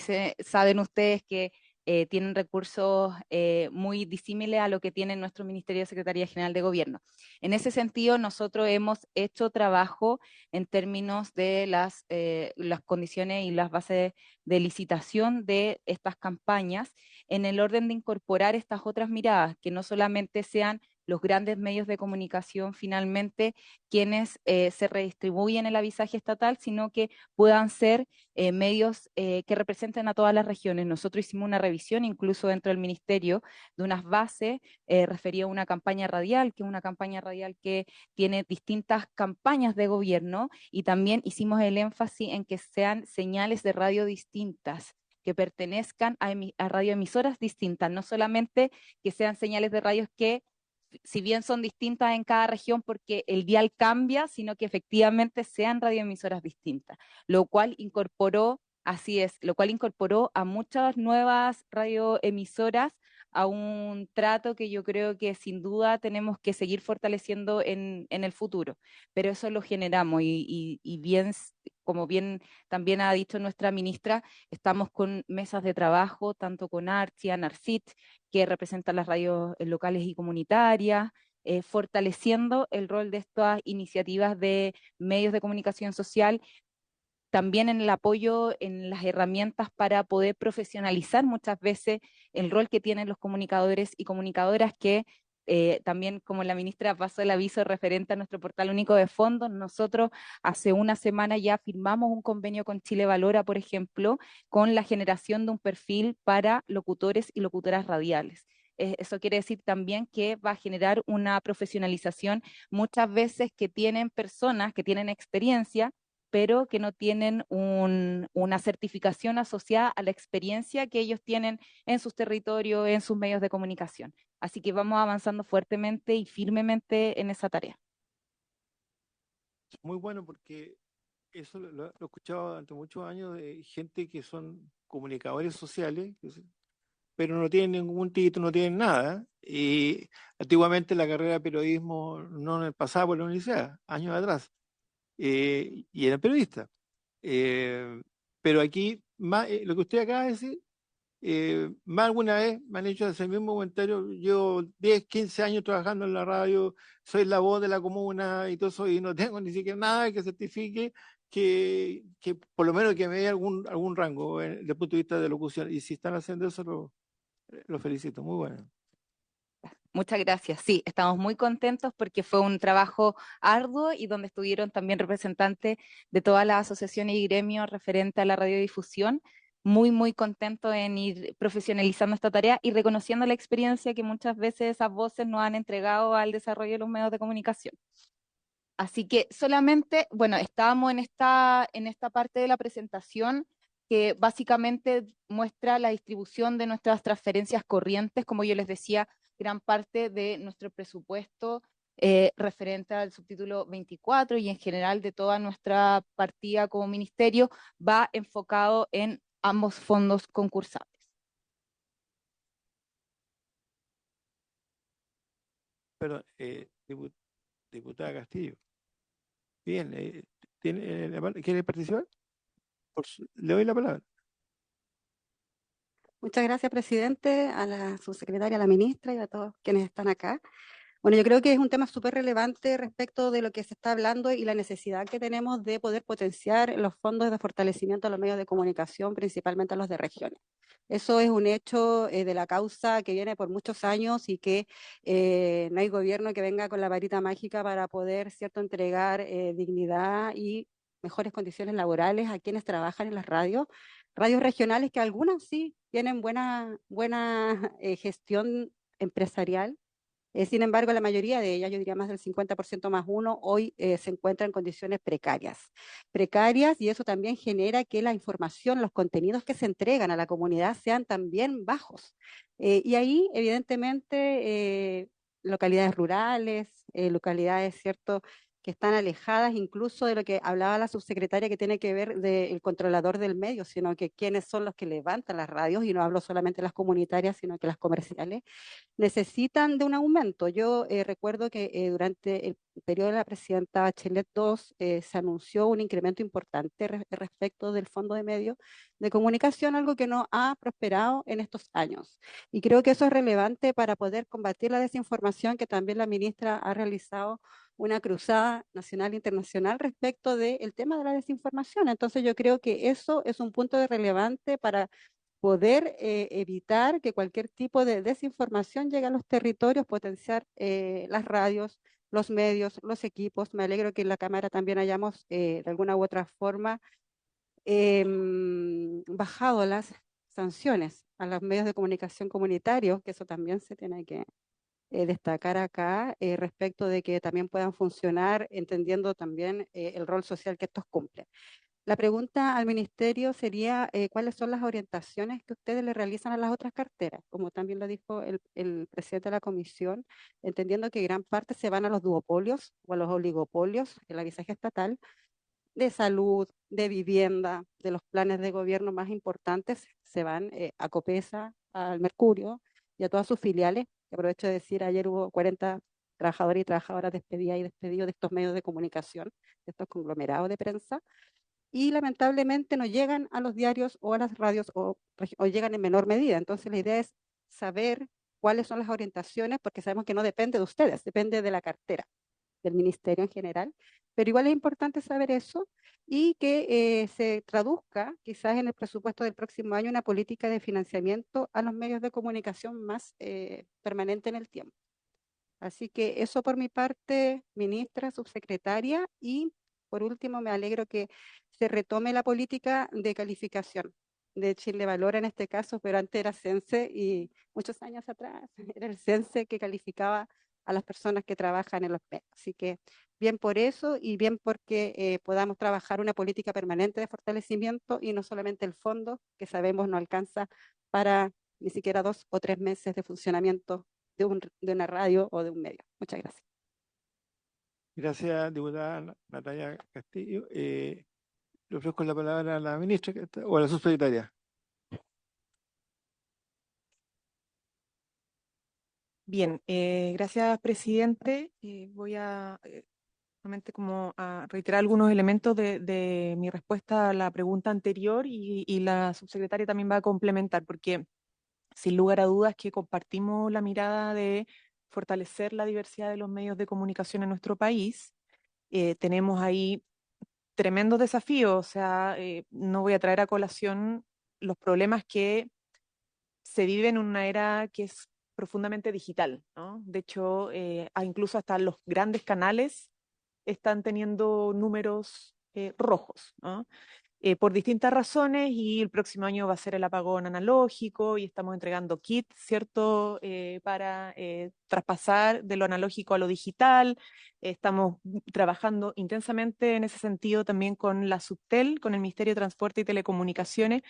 saben ustedes que tienen recursos muy disímiles a lo que tiene nuestro Ministerio de Secretaría General de Gobierno. En ese sentido, nosotros hemos hecho trabajo en términos de las condiciones y las bases de licitación de estas campañas, en el orden de incorporar estas otras miradas, que no solamente sean los grandes medios de comunicación finalmente quienes se redistribuyen el avisaje estatal, sino que puedan ser medios que representen a todas las regiones. Nosotros hicimos una revisión incluso dentro del ministerio de unas bases refería a una campaña radial, que es una campaña radial que tiene distintas campañas de gobierno, y también hicimos el énfasis en que sean señales de radio distintas, que pertenezcan a radioemisoras distintas, no solamente que sean señales de radios que si bien son distintas en cada región porque el dial cambia, sino que efectivamente sean radioemisoras distintas, lo cual incorporó, así es, lo cual incorporó a muchas nuevas radioemisoras a un trato que yo creo que sin duda tenemos que seguir fortaleciendo en el futuro, pero eso lo generamos y bien, como bien también ha dicho nuestra ministra, estamos con mesas de trabajo, tanto con Archia, Narcit, que representan las radios locales y comunitarias, fortaleciendo el rol de estas iniciativas de medios de comunicación social, también en el apoyo en las herramientas para poder profesionalizar muchas veces el rol que tienen los comunicadores y comunicadoras que también, como la ministra pasó el aviso referente a nuestro portal único de fondos, nosotros hace una semana ya firmamos un convenio con Chile Valora, por ejemplo, con la generación de un perfil para locutores y locutoras radiales. Eso quiere decir también que va a generar una profesionalización muchas veces que tienen personas que tienen experiencia, pero que no tienen una certificación asociada a la experiencia que ellos tienen en sus territorios, en sus medios de comunicación. Así que vamos avanzando fuertemente y firmemente en esa tarea. Muy bueno porque eso lo he escuchado durante muchos años de gente que son comunicadores sociales, pero no tienen ningún título, no tienen nada. Y antiguamente la carrera de periodismo no pasaba por la universidad, años atrás, y eran periodistas. Pero aquí, lo que usted acaba de decir, más alguna vez me han hecho ese mismo comentario. Llevo 10, 15 años trabajando en la radio, soy la voz de la comuna y todo eso, y no tengo ni siquiera nada que certifique que por lo menos que me dé algún rango desde el punto de vista de locución. Y si están haciendo eso, lo felicito. Muy bueno. Muchas gracias. Sí, estamos muy contentos porque fue un trabajo arduo y donde estuvieron también representantes de todas las asociaciones y gremios referentes a la radiodifusión. Muy, muy contentos en ir profesionalizando esta tarea y reconociendo la experiencia que muchas veces esas voces nos han entregado al desarrollo de los medios de comunicación. Así que solamente, bueno, estábamos en esta parte de la presentación que básicamente muestra la distribución de nuestras transferencias corrientes, como yo les decía, gran parte de nuestro presupuesto referente al subtítulo 24 y en general de toda nuestra partida como ministerio va enfocado en ambos fondos concursables. Perdón, diputada Castillo. Bien, ¿quiere participar? Le doy la palabra. Muchas gracias, presidente, a la subsecretaria, a la ministra y a todos quienes están acá. Bueno, yo creo que es un tema súper relevante respecto de lo que se está hablando y la necesidad que tenemos de poder potenciar los fondos de fortalecimiento a los medios de comunicación, principalmente a los de regiones. Eso es un hecho de la causa que viene por muchos años y que no hay gobierno que venga con la varita mágica para poder, ¿cierto?, entregar dignidad y mejores condiciones laborales a quienes trabajan en las radios regionales, que algunas sí tienen buena gestión empresarial. Sin embargo, la mayoría de ellas, yo diría más del 50% más uno, hoy se encuentra en condiciones precarias. Precarias, y eso también genera que la información, los contenidos que se entregan a la comunidad sean también bajos. Y ahí, evidentemente, localidades rurales, localidades, ¿cierto?, que están alejadas incluso de lo que hablaba la subsecretaria, que tiene que ver del controlador del medio, sino que quiénes son los que levantan las radios, y no hablo solamente de las comunitarias, sino que las comerciales necesitan de un aumento. Yo recuerdo que durante el periodo de la presidenta Bachelet II se anunció un incremento importante respecto del Fondo de Medios de Comunicación, algo que no ha prosperado en estos años. Y creo que eso es relevante para poder combatir la desinformación, que también la ministra ha realizado una cruzada nacional e internacional respecto del tema de la desinformación. Entonces yo creo que eso es un punto de relevante para poder evitar que cualquier tipo de desinformación llegue a los territorios, potenciar las radios, los medios, los equipos. Me alegro que en la Cámara también hayamos de alguna u otra forma bajado las sanciones a los medios de comunicación comunitarios, que eso también se tiene que destacar acá respecto de que también puedan funcionar, entendiendo también el rol social que estos cumplen. La pregunta al ministerio sería cuáles son las orientaciones que ustedes le realizan a las otras carteras, como también lo dijo el presidente de la comisión, entendiendo que gran parte se van a los duopolios o a los oligopolios, el avisaje estatal, de salud, de vivienda, de los planes de gobierno más importantes, se van a Copesa, al Mercurio y a todas sus filiales. Y aprovecho de decir, ayer hubo 40 trabajadores y trabajadoras despedidas y despedidos de estos medios de comunicación, de estos conglomerados de prensa, y lamentablemente no llegan a los diarios o a las radios o llegan en menor medida. Entonces la idea es saber cuáles son las orientaciones, porque sabemos que no depende de ustedes, depende de la cartera, del ministerio en general, pero igual es importante saber eso y que se traduzca quizás en el presupuesto del próximo año una política de financiamiento a los medios de comunicación más permanente en el tiempo. Así que eso por mi parte, ministra, subsecretaria, y por último me alegro que se retome la política de calificación de Chile Valora en este caso, pero antes era CENSE y muchos años atrás era el CENSE que calificaba a las personas que trabajan en los medios. Así que bien por eso y bien porque podamos trabajar una política permanente de fortalecimiento y no solamente el fondo, que sabemos no alcanza para ni siquiera 2 o 3 meses de funcionamiento de una radio o de un medio. Muchas gracias. Gracias, diputada Natalia Castillo. Le ofrezco la palabra a la ministra o a la subsecretaria. Bien, gracias, presidente. Voy a nuevamente como a reiterar algunos elementos de mi respuesta a la pregunta anterior y la subsecretaria también va a complementar, porque sin lugar a dudas que compartimos la mirada de fortalecer la diversidad de los medios de comunicación en nuestro país. Tenemos ahí tremendos desafíos, o sea, no voy a traer a colación los problemas que se vive en una era que es profundamente digital, ¿no? De hecho, incluso hasta los grandes canales están teniendo números rojos, ¿no? Por distintas razones, y el próximo año va a ser el apagón analógico y estamos entregando kits, ¿cierto? Para traspasar de lo analógico a lo digital. Estamos trabajando intensamente en ese sentido también con la Subtel, con el Ministerio de Transporte y Telecomunicaciones,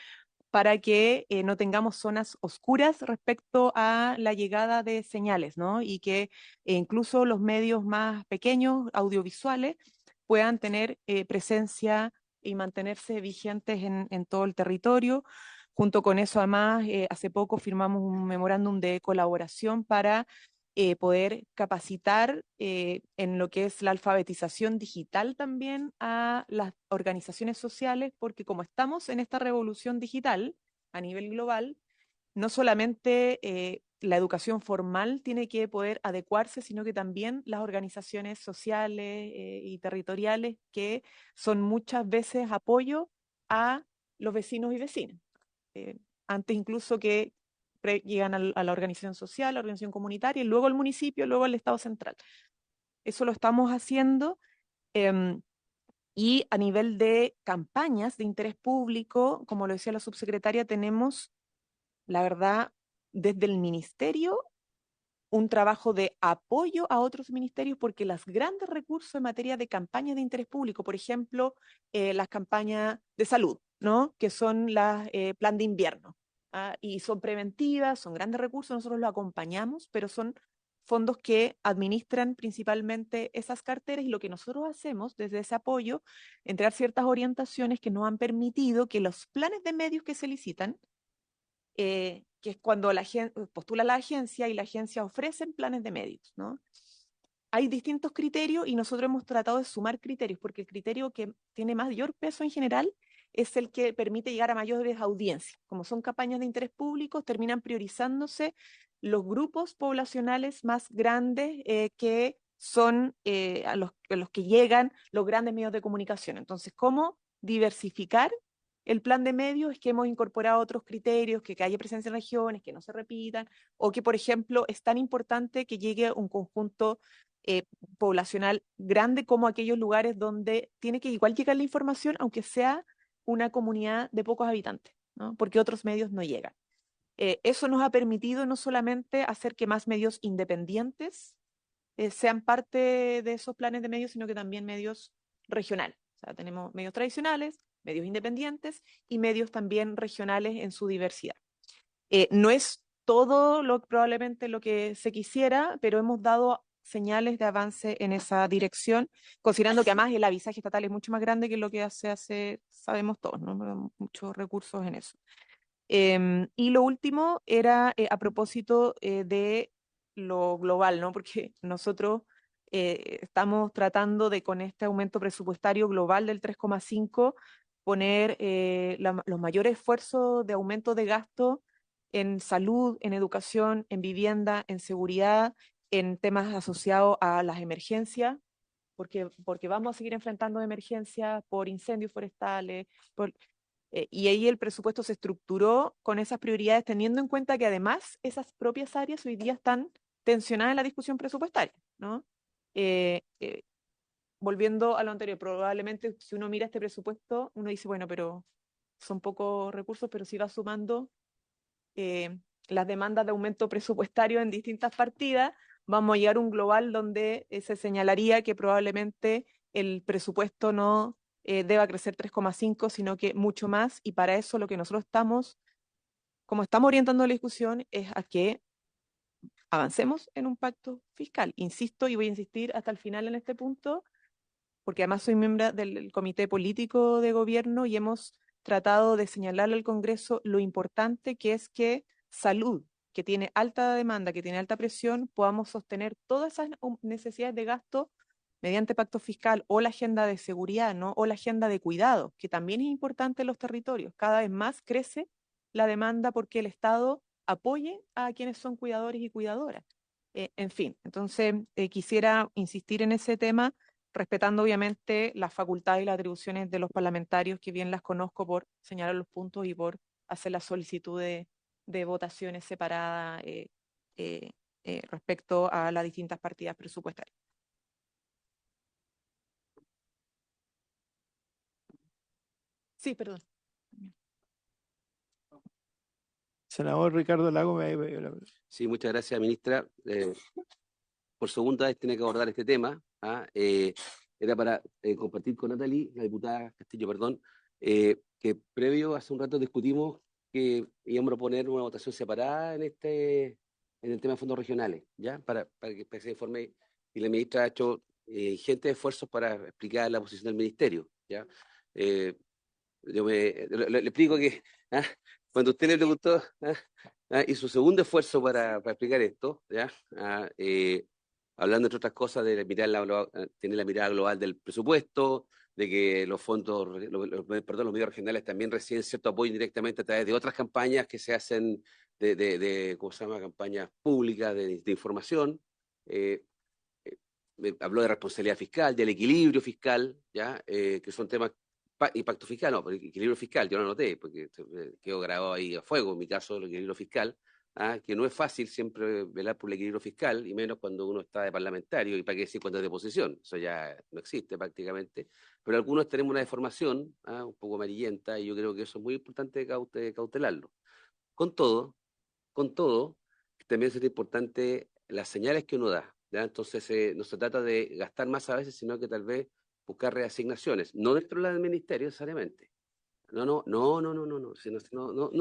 para que no tengamos zonas oscuras respecto a la llegada de señales, ¿no? Y que incluso los medios más pequeños, audiovisuales, puedan tener presencia y mantenerse vigentes en todo el territorio. Junto con eso, además, hace poco firmamos un memorándum de colaboración para poder capacitar en lo que es la alfabetización digital también a las organizaciones sociales, porque como estamos en esta revolución digital a nivel global, no solamente la educación formal tiene que poder adecuarse, sino que también las organizaciones sociales y territoriales que son muchas veces apoyo a los vecinos y vecinas. Antes incluso que llegan a la organización social, a la organización comunitaria, y luego al municipio, luego al Estado central. Eso lo estamos haciendo. Y a nivel de campañas de interés público, como lo decía la subsecretaria, tenemos, la verdad, desde el ministerio un trabajo de apoyo a otros ministerios porque los grandes recursos en materia de campañas de interés público, por ejemplo, las campañas de salud, ¿no? Que son las plan de invierno, ¿ah? Y son preventivas, son grandes recursos, nosotros los acompañamos, pero son fondos que administran principalmente esas carteras y lo que nosotros hacemos desde ese apoyo, entregar ciertas orientaciones que nos han permitido que los planes de medios que se licitan, que es cuando postula la agencia y la agencia ofrece planes de medios, ¿no? Hay distintos criterios y nosotros hemos tratado de sumar criterios, porque el criterio que tiene mayor peso en general es el que permite llegar a mayores audiencias. Como son campañas de interés público, terminan priorizándose los grupos poblacionales más grandes que son a los que llegan los grandes medios de comunicación. Entonces, ¿cómo diversificar el plan de medios? Es que hemos incorporado otros criterios, que haya presencia en regiones, que no se repitan, o que, por ejemplo, es tan importante que llegue un conjunto poblacional grande como aquellos lugares donde tiene que igual llegar la información, aunque sea una comunidad de pocos habitantes, ¿no? Porque otros medios no llegan. Eso nos ha permitido no solamente hacer que más medios independientes sean parte de esos planes de medios, sino que también medios regionales. O sea, tenemos medios tradicionales, medios independientes y medios también regionales en su diversidad. No es todo probablemente lo que se quisiera, pero hemos dado señales de avance en esa dirección, considerando que además el avisaje estatal es mucho más grande que lo que se hace, sabemos todos, ¿no? Pero muchos recursos en eso. Y lo último era a propósito de lo global, ¿no? Porque nosotros estamos tratando de, con este aumento presupuestario global del 3,5, poner los mayores esfuerzos de aumento de gasto en salud, en educación, en vivienda, en seguridad, en temas asociados a las emergencias, porque vamos a seguir enfrentando emergencias por incendios forestales, y ahí el presupuesto se estructuró con esas prioridades, teniendo en cuenta que además esas propias áreas hoy día están tensionadas en la discusión presupuestaria, ¿no? Volviendo a lo anterior, probablemente si uno mira este presupuesto, uno dice, bueno, pero son pocos recursos, pero si va sumando las demandas de aumento presupuestario en distintas partidas, vamos a llegar a un global donde se señalaría que probablemente el presupuesto no deba crecer 3,5, sino que mucho más, y para eso lo que nosotros como estamos orientando la discusión, es a que avancemos en un pacto fiscal. Insisto y voy a insistir hasta el final en este punto, porque además soy miembro del comité político de gobierno y hemos tratado de señalarle al Congreso lo importante que es que salud, que tiene alta demanda, que tiene alta presión, podamos sostener todas esas necesidades de gasto mediante pacto fiscal o la agenda de seguridad, ¿no? O la agenda de cuidado, que también es importante en los territorios. Cada vez más crece la demanda porque el Estado apoye a quienes son cuidadores y cuidadoras. En fin, entonces quisiera insistir en ese tema, respetando obviamente las facultades y las atribuciones de los parlamentarios, que bien las conozco por señalar los puntos y por hacer la solicitud de votaciones separadas respecto a las distintas partidas presupuestarias. Sí, perdón. Senador Ricardo Lago, Sí, muchas gracias, ministra. Por segunda vez tiene que abordar este tema. Era para compartir con Natalie, la diputada Castillo, perdón, que previo, hace un rato discutimos que íbamos a proponer una votación separada en el tema de fondos regionales, ¿ya? Para que se informe, y la ministra ha hecho ingentes esfuerzos para explicar la posición del ministerio, ¿ya? Yo le explico que cuando usted le preguntó, y su segundo esfuerzo para explicar esto, ¿ya? Hablando entre otras cosas de tener la mirada global del presupuesto, de que los fondos, los medios regionales también reciben cierto apoyo indirectamente a través de otras campañas que se hacen ¿cómo se llama? Campañas públicas de información. Habló de responsabilidad fiscal, del equilibrio fiscal, ¿ya? Que son temas, impacto fiscal, no, pero equilibrio fiscal, yo lo noté, porque quedó grabado ahí a fuego, en mi caso, el equilibrio fiscal, que no es fácil siempre velar por el equilibrio fiscal, y menos cuando uno está de parlamentario, y para qué decir cuando es de oposición, eso ya no existe prácticamente, pero algunos tenemos una deformación, un poco amarillenta, y yo creo que eso es muy importante cautelarlo. Con todo, también es importante las señales que uno da, ¿ya? Entonces, no se trata de gastar más a veces, sino que tal vez buscar reasignaciones, no dentro del ministerio necesariamente.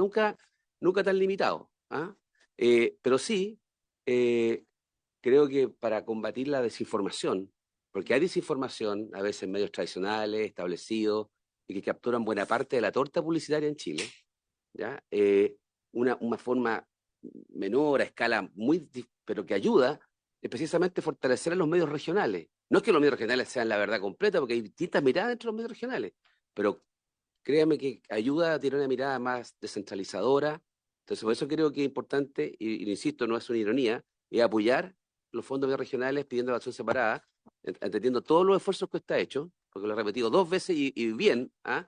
Nunca tan limitado, pero sí, creo que para combatir la desinformación, porque hay desinformación a veces en medios tradicionales, establecidos, y que capturan buena parte de la torta publicitaria en Chile, ¿ya? Una forma menor, a escala pero que ayuda, es precisamente fortalecer a los medios regionales. No es que los medios regionales sean la verdad completa, porque hay distintas miradas dentro de los medios regionales, pero créame que ayuda a tener una mirada más descentralizadora. Entonces, por eso creo que es importante, y lo insisto, no es una ironía, es apoyar los fondos medios regionales pidiendo la acción separada, entendiendo todos los esfuerzos que está hecho, porque lo he repetido 2 veces y bien, ¿ah?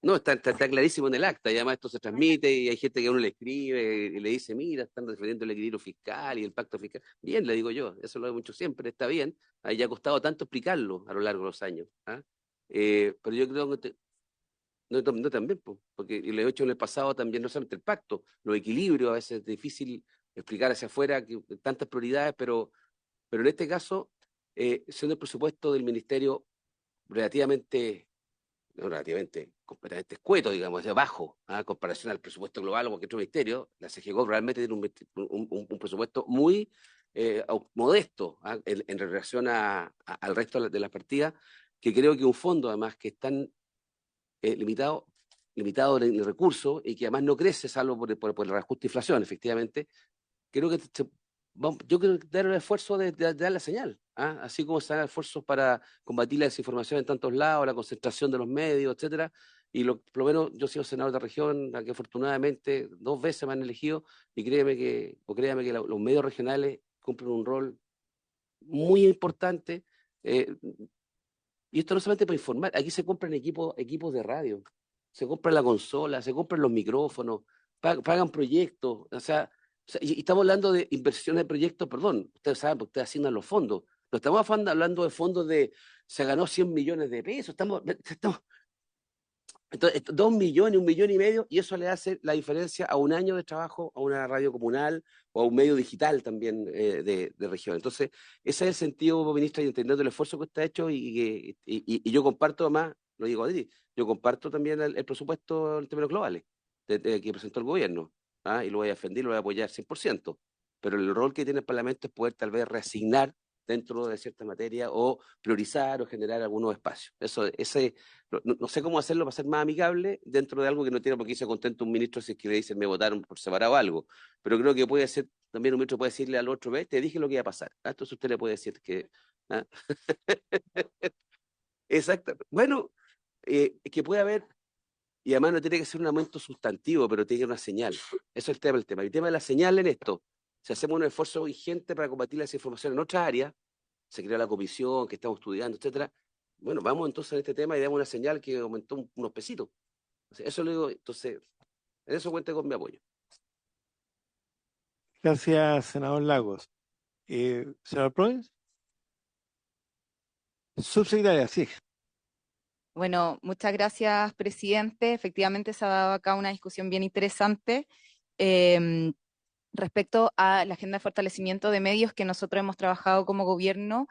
No, está clarísimo en el acta, y además esto se transmite y hay gente que a uno le escribe y le dice, mira, están defendiendo el equilibrio fiscal y el pacto fiscal. Bien, le digo yo, eso lo he dicho siempre, está bien, ya ha costado tanto explicarlo a lo largo de los años. Pero yo creo que no también, porque y lo he hecho en el pasado también, no solamente el pacto, los equilibrios, a veces es difícil explicar hacia afuera tantas prioridades, pero en este caso, siendo el presupuesto del ministerio relativamente completamente escueto, digamos, de bajo, en comparación al presupuesto global o cualquier otro ministerio, la CGGO realmente tiene un presupuesto muy modesto en relación al resto de las partidas, que creo que un fondo además que es tan limitado en el recurso y que además no crece salvo por el reajuste de inflación, efectivamente, creo que yo creo que dar el esfuerzo de dar la señal, así como se dan esfuerzos para combatir la desinformación en tantos lados, la concentración de los medios, etcétera. Y por lo menos yo he sido senador de región, a que afortunadamente 2 veces me han elegido, y créame que los medios regionales cumplen un rol muy importante. Y esto no solamente para informar, aquí se compran equipos de radio, se compra la consola, se compran los micrófonos, pagan proyectos, o sea, y estamos hablando de inversiones de proyectos, perdón, ustedes saben, porque ustedes asignan los fondos, no estamos hablando de fondos se ganó 100 millones de pesos, entonces, 2 millones, 1,5 millones, y eso le hace la diferencia a un año de trabajo a una radio comunal o a un medio digital también de región. Entonces, ese es el sentido, ministra, y entendiendo el esfuerzo que está hecho, y yo comparto, además, lo digo a ti, yo comparto también el presupuesto en términos globales que presentó el gobierno, y lo voy a defender, lo voy a apoyar 100%, pero el rol que tiene el Parlamento es poder tal vez reasignar dentro de cierta materia o priorizar o generar algunos espacios. No sé cómo hacerlo para ser más amigable dentro de algo que no tiene por qué irse contento un ministro si es que le dicen me votaron por separado algo, pero creo que puede ser, también un ministro puede decirle al otro, te dije lo que iba a pasar, entonces usted le puede decir que... Exacto. Bueno, es que puede haber, y además no tiene que ser un aumento sustantivo, pero tiene que ser una señal. Eso es el tema. El tema de la señal en esto, si hacemos un esfuerzo vigente para combatir la desinformación en otras áreas, se creó la comisión que estamos estudiando, etcétera. Bueno, vamos entonces en este tema y damos una señal que aumentó unos pesitos. Eso lo digo, entonces, en eso cuente con mi apoyo. Gracias, senador Lagos. Senador Proens. Subsecretaria, sí. Bueno, muchas gracias, presidente. Efectivamente, se ha dado acá una discusión bien interesante respecto a la agenda de fortalecimiento de medios que nosotros hemos trabajado como gobierno.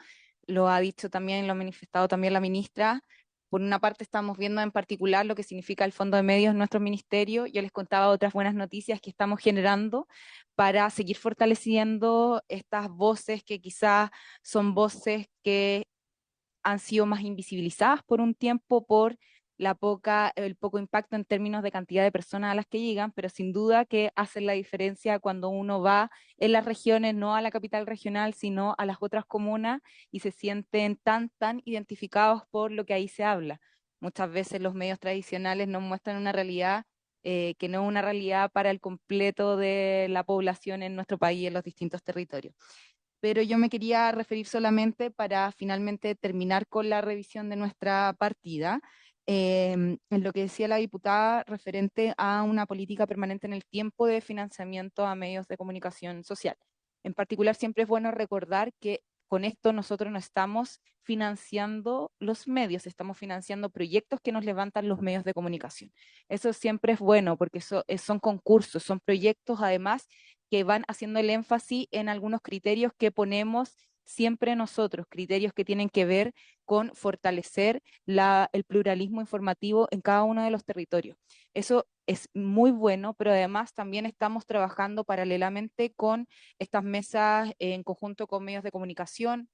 Lo ha dicho también, lo ha manifestado también la ministra. Por una parte, estamos viendo en particular lo que significa el Fondo de Medios en nuestro ministerio. Yo les contaba otras buenas noticias que estamos generando para seguir fortaleciendo estas voces que quizás son voces que han sido más invisibilizadas por un tiempo por el poco impacto en términos de cantidad de personas a las que llegan, pero sin duda que hacen la diferencia cuando uno va en las regiones, no a la capital regional, sino a las otras comunas, y se sienten tan identificados por lo que ahí se habla. Muchas veces los medios tradicionales nos muestran una realidad que no es una realidad para el completo de la población en nuestro país, en los distintos territorios. Pero yo me quería referir solamente para finalmente terminar con la revisión de nuestra partida, en lo que decía la diputada referente a una política permanente en el tiempo de financiamiento a medios de comunicación social. En particular, siempre es bueno recordar que con esto nosotros no estamos financiando los medios, estamos financiando proyectos que nos levantan los medios de comunicación. Eso siempre es bueno porque son concursos, son proyectos además que van haciendo el énfasis en algunos criterios que ponemos siempre nosotros, criterios que tienen que ver con fortalecer el pluralismo informativo en cada uno de los territorios. Eso es muy bueno, pero además también estamos trabajando paralelamente con estas mesas en conjunto con medios de comunicación,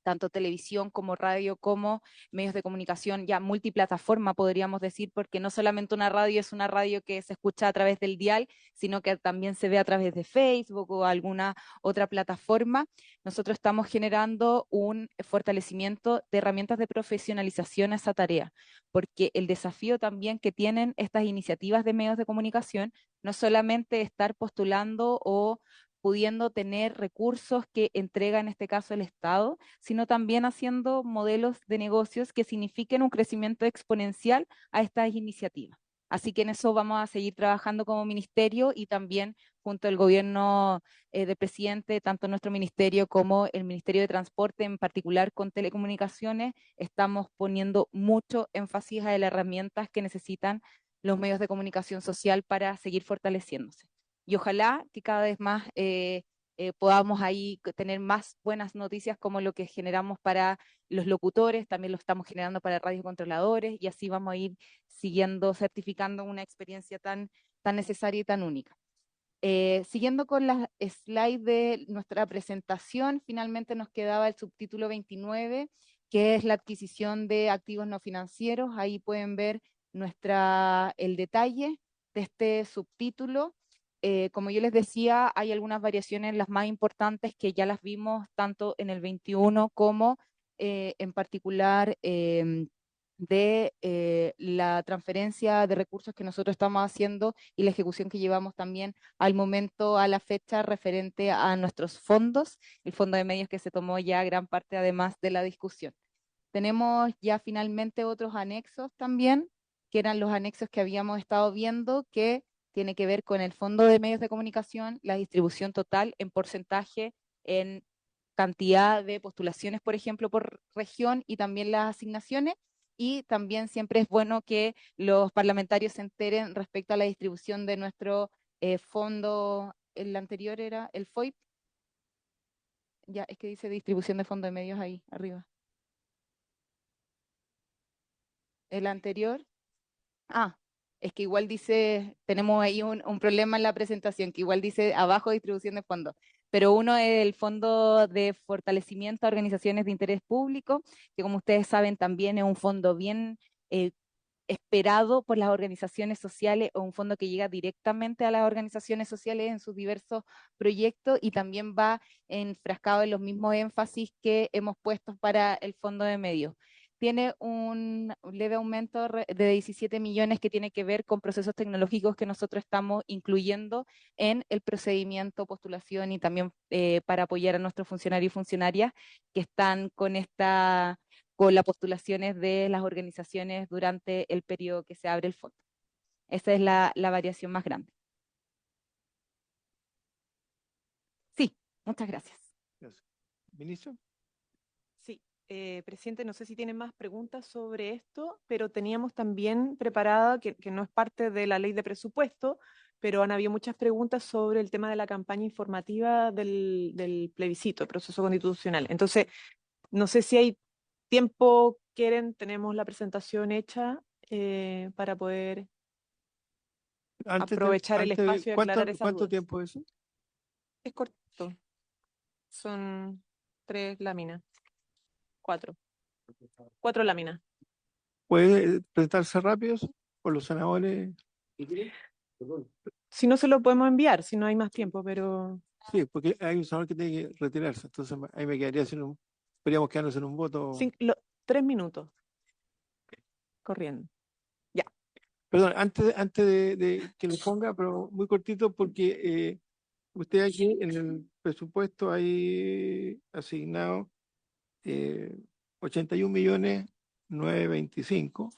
tanto televisión como radio, como medios de comunicación ya multiplataforma, podríamos decir, porque no solamente una radio es una radio que se escucha a través del dial, sino que también se ve a través de Facebook o alguna otra plataforma. Nosotros estamos generando un fortalecimiento de herramientas de profesionalización a esa tarea, porque el desafío también que tienen estas iniciativas de medios de comunicación no solamente estar postulando o pudiendo tener recursos que entrega en este caso el Estado, sino también haciendo modelos de negocios que signifiquen un crecimiento exponencial a estas iniciativas. Así que en eso vamos a seguir trabajando como ministerio y también junto al gobierno del presidente, tanto nuestro ministerio como el Ministerio de Transporte, en particular con telecomunicaciones, estamos poniendo mucho énfasis a las herramientas que necesitan los medios de comunicación social para seguir fortaleciéndose. Y ojalá que cada vez más podamos ahí tener más buenas noticias como lo que generamos para los locutores, también lo estamos generando para radiocontroladores y así vamos a ir siguiendo, certificando una experiencia tan necesaria y tan única. Siguiendo con las slides de nuestra presentación, finalmente nos quedaba el subtítulo 29, que es la adquisición de activos no financieros. Ahí pueden ver el detalle de este subtítulo. Como yo les decía, hay algunas variaciones, las más importantes que ya las vimos tanto en el 21 como en particular de la transferencia de recursos que nosotros estamos haciendo y la ejecución que llevamos también al momento, a la fecha referente a nuestros fondos, el fondo de medios que se tomó ya gran parte además de la discusión. Tenemos ya finalmente otros anexos también, que eran los anexos que habíamos estado viendo, que tiene que ver con el fondo de medios de comunicación, la distribución total en porcentaje, en cantidad de postulaciones, por ejemplo, por región y también las asignaciones. Y también siempre es bueno que los parlamentarios se enteren respecto a la distribución de nuestro fondo. El anterior era el FOIP. Ya, es que dice distribución de fondo de medios ahí arriba. El anterior. Ah, es que igual dice, tenemos ahí un problema en la presentación, que igual dice abajo distribución de fondos. Pero uno es el Fondo de Fortalecimiento a Organizaciones de Interés Público, que como ustedes saben también es un fondo bien esperado por las organizaciones sociales o un fondo que llega directamente a las organizaciones sociales en sus diversos proyectos y también va enfrascado en los mismos énfasis que hemos puesto para el fondo de medios. Tiene un leve aumento de 17 millones que tiene que ver con procesos tecnológicos que nosotros estamos incluyendo en el procedimiento, postulación y también para apoyar a nuestros funcionarios y funcionarias que están con las postulaciones de las organizaciones durante el periodo que se abre el fondo. Esa es la variación más grande. Sí, muchas gracias. Gracias. ¿Ministro? Sí, presidente, no sé si tienen más preguntas sobre esto, pero teníamos también preparada, que no es parte de la ley de presupuesto, pero han habido muchas preguntas sobre el tema de la campaña informativa del plebiscito, el proceso constitucional. Entonces, no sé si hay tiempo, tenemos la presentación hecha para poder aprovechar el espacio y aclarar esas ¿Cuánto dudas. tiempo es eso? Es corto. Son 3 láminas. 4. 4 láminas. ¿Puede presentarse rápido eso? Por los senadores. Si no se lo podemos enviar, si no hay más tiempo, pero Sí, porque hay un senador que tiene que retirarse, entonces ahí me quedaría podríamos quedarnos en un voto. 3 minutos corriendo. Ya. Perdón, antes de que lo ponga, pero muy cortito, porque usted aquí en el presupuesto hay asignado 81.925.000,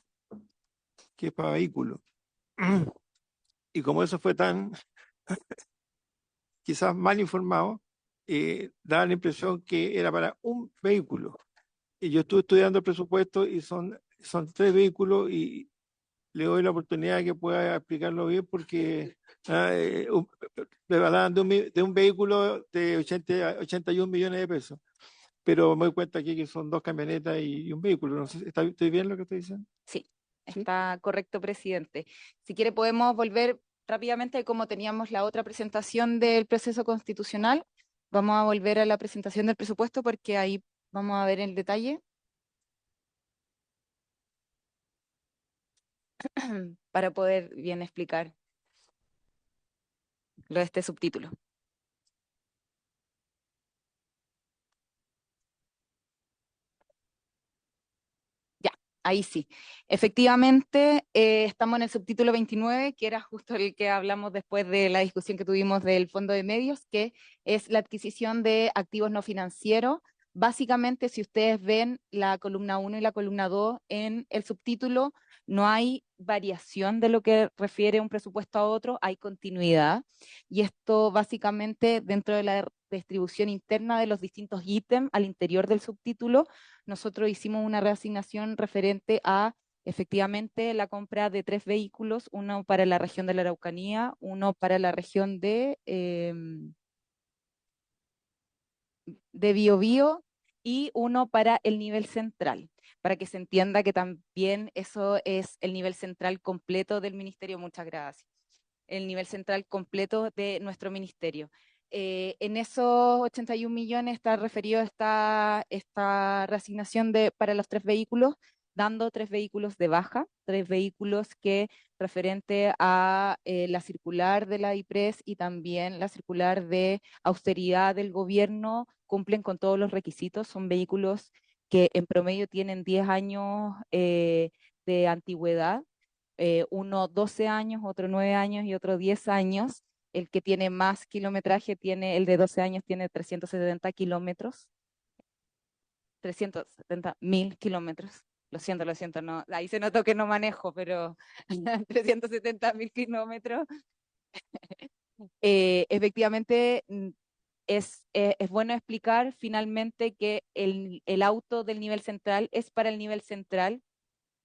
que es para vehículos. Y como eso fue tan quizás mal informado, daba la impresión que era para un vehículo. Y yo estuve estudiando el presupuesto y son 3 vehículos, y le doy la oportunidad de que pueda explicarlo bien, porque me hablaban de un vehículo de 81 millones de pesos, pero me doy cuenta aquí que son 2 camionetas y un vehículo. No sé, ¿estoy bien lo que estoy diciendo? Sí, ¿Sí? está correcto, presidente. Si quiere podemos volver rápidamente, como teníamos la otra presentación del proceso constitucional, vamos a volver a la presentación del presupuesto porque ahí vamos a ver el detalle para poder bien explicar lo de este subtítulo. Ya, ahí sí. Efectivamente, estamos en el subtítulo 29, que era justo el que hablamos después de la discusión que tuvimos del Fondo de Medios, que es la adquisición de activos no financieros. Básicamente, si ustedes ven la columna 1 y la columna 2 en el subtítulo, no hay variación de lo que refiere un presupuesto a otro, hay continuidad. Y esto básicamente dentro de la distribución interna de los distintos ítems al interior del subtítulo, nosotros hicimos una reasignación referente a efectivamente la compra de 3 vehículos, uno para la región de la Araucanía, uno para la región de Biobío y uno para el nivel central, para que se entienda que también eso es el nivel central completo del ministerio. Muchas gracias. El nivel central completo de nuestro ministerio. En esos 81 millones está referido esta reasignación para los 3 vehículos, dando 3 vehículos de baja, 3 vehículos que referente a la circular de la DIPRES y también la circular de austeridad del gobierno cumplen con todos los requisitos. Son vehículos que en promedio tienen 10 años de antigüedad, uno 12 años, otro 9 años y otro 10 años. El que tiene más kilometraje el de 12 años tiene 370 kilómetros, 370.000 kilómetros. Lo siento, no, ahí se notó que no manejo, pero 370.000 kilómetros. Efectivamente, es bueno explicar finalmente que el auto del nivel central es para el nivel central.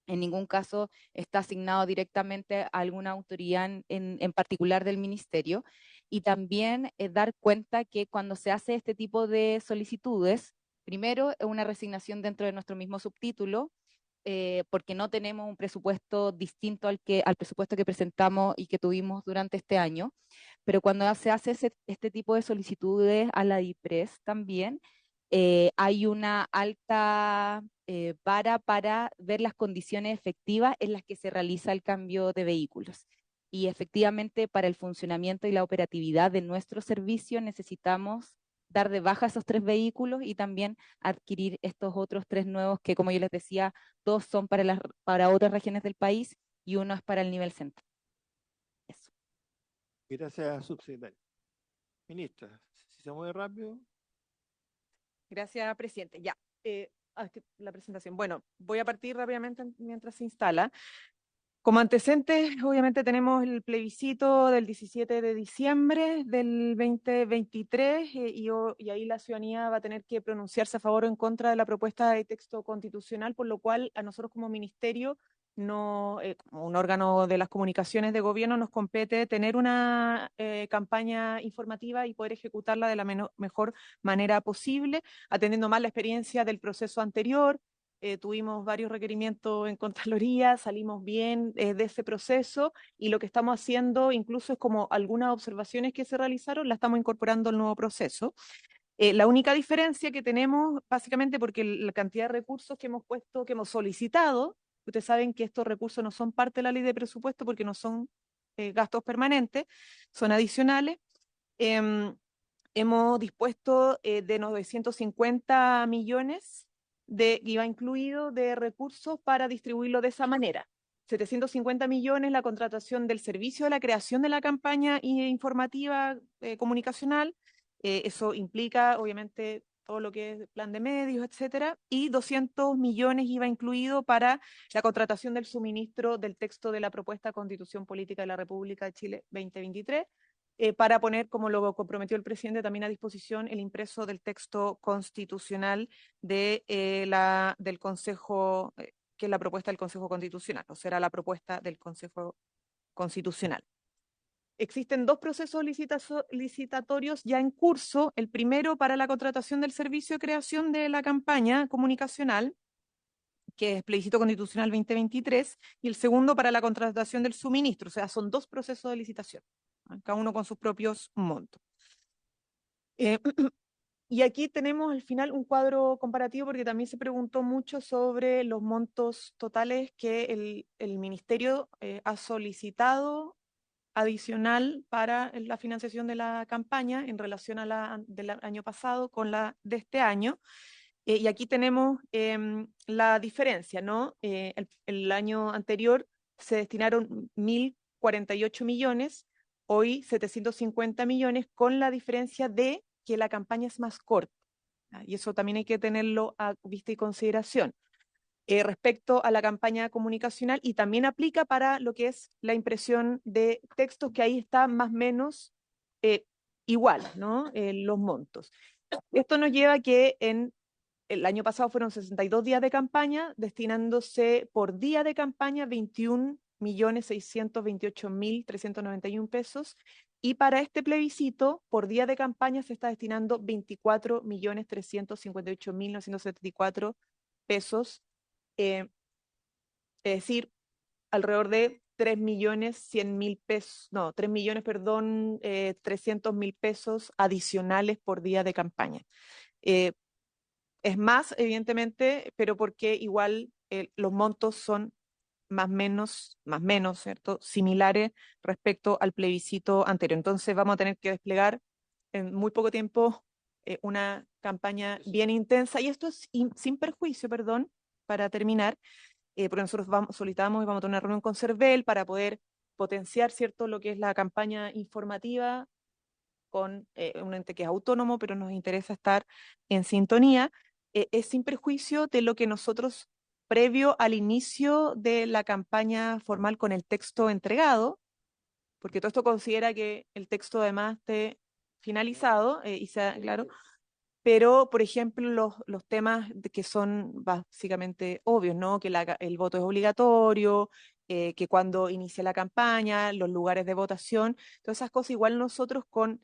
En ningún caso está asignado directamente a alguna autoridad en particular del ministerio. Y también dar cuenta que cuando se hace este tipo de solicitudes, primero es una resignación dentro de nuestro mismo subtítulo, porque no tenemos un presupuesto distinto al presupuesto que presentamos y que tuvimos durante este año. Pero cuando se hace este tipo de solicitudes a la DIPRES también, hay una alta vara para ver las condiciones efectivas en las que se realiza el cambio de vehículos. Y efectivamente, para el funcionamiento y la operatividad de nuestro servicio necesitamos dar de baja esos 3 vehículos y también adquirir estos otros 3 nuevos que, como yo les decía, 2 son para otras regiones del país y uno es para el nivel central. Eso. Gracias, subsecretario. Ministra, si se mueve rápido. Gracias, presidente. Ya, la presentación. Bueno, voy a partir rápidamente mientras se instala. Como antecedentes, obviamente tenemos el plebiscito del 17 de diciembre del 2023 y ahí la ciudadanía va a tener que pronunciarse a favor o en contra de la propuesta de texto constitucional, por lo cual a nosotros como ministerio, como un órgano de las comunicaciones de gobierno, nos compete tener una campaña informativa y poder ejecutarla de la mejor manera posible, atendiendo más la experiencia del proceso anterior. Tuvimos varios requerimientos en Contraloría, salimos bien de ese proceso y lo que estamos haciendo incluso es como algunas observaciones que se realizaron, la estamos incorporando al nuevo proceso. La única diferencia que tenemos, básicamente porque la cantidad de recursos que hemos puesto, que hemos solicitado, ustedes saben que estos recursos no son parte de la ley de presupuesto porque no son gastos permanentes, son adicionales. Hemos dispuesto de 950 millones IVA incluido de recursos para distribuirlo de esa manera. 750 millones la contratación del servicio de la creación de la campaña informativa comunicacional. Eso implica, obviamente, todo lo que es plan de medios, etcétera, y 200 millones iba incluido para la contratación del suministro del texto de la propuesta Constitución Política de la República de Chile 2023, para poner, como lo comprometió el presidente, también a disposición el impreso del texto constitucional del Consejo, que es la propuesta del Consejo Constitucional, o será la propuesta del Consejo Constitucional. Existen dos procesos licitatorios ya en curso. El primero para la contratación del servicio de creación de la campaña comunicacional, que es plebiscito constitucional 2023, y el segundo para la contratación del suministro. O sea, son dos procesos de licitación, cada uno con sus propios montos. Y aquí tenemos al final un cuadro comparativo, porque también se preguntó mucho sobre los montos totales que el Ministerio ha solicitado adicional para la financiación de la campaña en relación a la del año pasado con la de este año. Y aquí tenemos la diferencia, ¿no? El año anterior se destinaron 1.048 millones, hoy 750 millones, con la diferencia de que la campaña es más corta. Y eso también hay que tenerlo a vista y consideración. Respecto a la campaña comunicacional, y también aplica para lo que es la impresión de textos, que ahí está más o menos igual, ¿no? Los montos. Esto nos lleva a que el año pasado fueron 62 días de campaña, destinándose por día de campaña 21.628.391 pesos, y para este plebiscito, por día de campaña se está destinando 24.358.974 pesos, es decir, alrededor de 3.100.000 pesos, no, 3 millones, perdón, 300.000 pesos adicionales por día de campaña. Es más, evidentemente, pero porque igual los montos son más menos, ¿cierto? Similares respecto al plebiscito anterior. Entonces vamos a tener que desplegar en muy poco tiempo una campaña bien intensa, y esto es sin perjuicio, perdón, para terminar, porque nosotros solicitamos y vamos a tener una reunión con CERVEL para poder potenciar, ¿cierto?, lo que es la campaña informativa con un ente que es autónomo, pero nos interesa estar en sintonía. Es sin perjuicio de lo que nosotros, previo al inicio de la campaña formal con el texto entregado, porque todo esto considera que el texto además esté finalizado y sea claro, pero, por ejemplo, los temas que son básicamente obvios, ¿no? Que el voto es obligatorio, que cuando inicia la campaña, los lugares de votación, todas esas cosas, igual nosotros con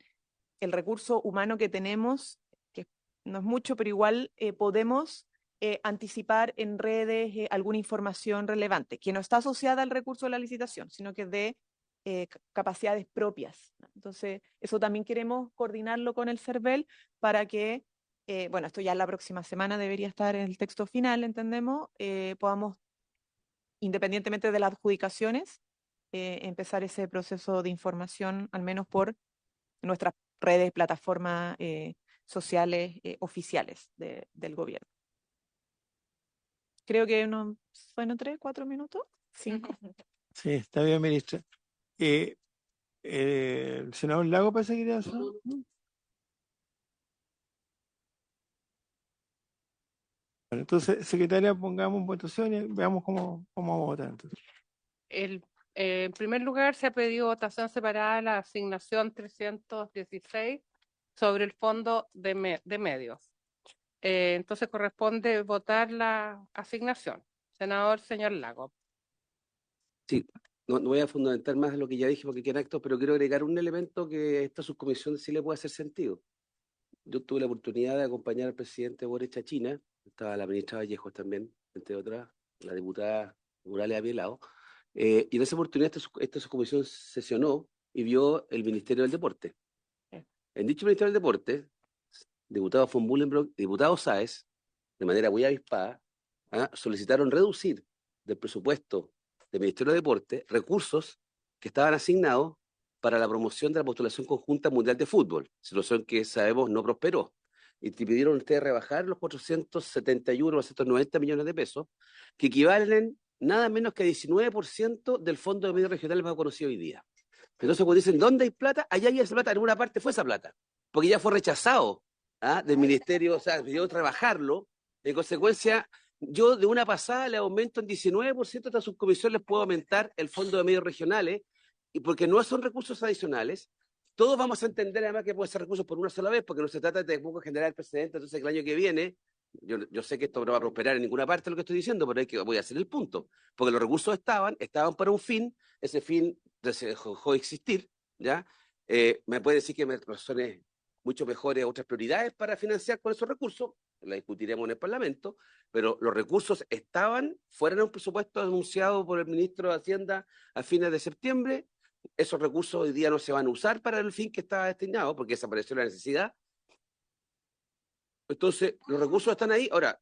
el recurso humano que tenemos, que no es mucho, pero igual podemos anticipar en redes alguna información relevante, que no está asociada al recurso de la licitación, sino que es de capacidades propias, ¿no? Entonces, eso también queremos coordinarlo con el CERVEL para que, bueno, esto ya la próxima semana debería estar en el texto final, entendemos, podamos, independientemente de las adjudicaciones, empezar ese proceso de información, al menos por nuestras redes, plataformas sociales oficiales del gobierno. Creo que bueno, 3, 4 minutos, 5. Sí, está bien, ministra. El senador Lago parece que quería hacer. Bueno, entonces, secretaria, pongamos votación y veamos cómo vamos a votar. Entonces. En primer lugar, se ha pedido votación separada de la asignación 316 sobre el fondo de medios. Entonces corresponde votar la asignación. Senador, señor Lago. Sí, no voy a fundamentar más de lo que ya dije porque quedan actos, pero quiero agregar un elemento que a esta subcomisión sí le puede hacer sentido. Yo tuve la oportunidad de acompañar al presidente Boric a China, estaba la ministra Vallejos también, entre otras, la diputada Morales Abielao, y en esa oportunidad esta subcomisión sesionó y vio el Ministerio del Deporte. En dicho Ministerio del Deporte, diputado von Bullenbrock, diputado Sáez, de manera muy avispada, solicitaron reducir del presupuesto del Ministerio de Deporte recursos que estaban asignados para la promoción de la postulación conjunta mundial de fútbol, situación que sabemos no prosperó. Y te pidieron ustedes rebajar los 471, 490 millones de pesos, que equivalen nada menos que 19% del Fondo de Medios Regionales más conocido hoy día. Entonces, cuando dicen, ¿dónde hay plata? Allá hay esa plata, en alguna parte fue esa plata, porque ya fue rechazado del ministerio, o sea, pidió trabajarlo. En consecuencia, yo de una pasada le aumento en 19% a esta subcomisión, les puedo aumentar el Fondo de Medios Regionales, y porque no son recursos adicionales. Todos vamos a entender además que puede ser recursos por una sola vez, porque no se trata de tampoco generar precedentes. Entonces, el año que viene, yo sé que esto no va a prosperar en ninguna parte de lo que estoy diciendo, pero voy a hacer el punto. Porque los recursos estaban para un fin, ese fin dejó de existir, ¿ya? Me puede decir que me razones mucho mejores, otras prioridades para financiar con esos recursos, la discutiremos en el Parlamento, pero los recursos estaban fuera de un presupuesto anunciado por el ministro de Hacienda a fines de septiembre. Esos recursos hoy día no se van a usar para el fin que estaba destinado, porque desapareció la necesidad. Entonces, los recursos están ahí. Ahora,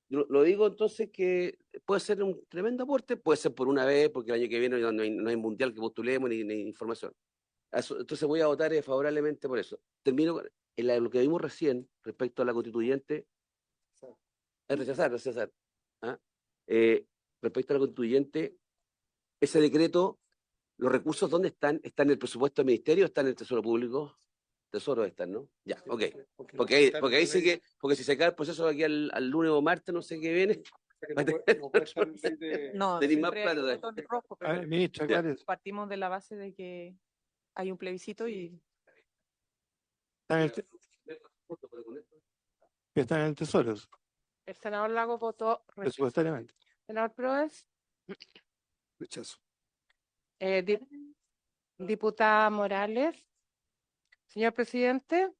lo digo entonces que puede ser un tremendo aporte, puede ser por una vez, porque el año que viene no hay mundial que postulemos ni información. Entonces voy a votar favorablemente por eso. Termino en lo que vimos recién respecto a la constituyente. Es rechazar. ¿Ah? Respecto a la constituyente, ese decreto, los recursos, ¿dónde están? ¿Están en el presupuesto del ministerio o están en el Tesoro Público? Tesoro están, ¿no? Ya, ok. Porque ahí sí que, porque si se cae el proceso de aquí al lunes o martes, no sé qué viene, No, tenéis más siempre hay plata. un botón rojo, A ver, pero ministra, ¿cuál es? partimos de la base de que hay un plebiscito y Está en el, que está en el Tesoro, El senador Lago votó rechazo. presupuestariamente. Senador Proes, Rechazo. Diputada Morales. Señor presidente,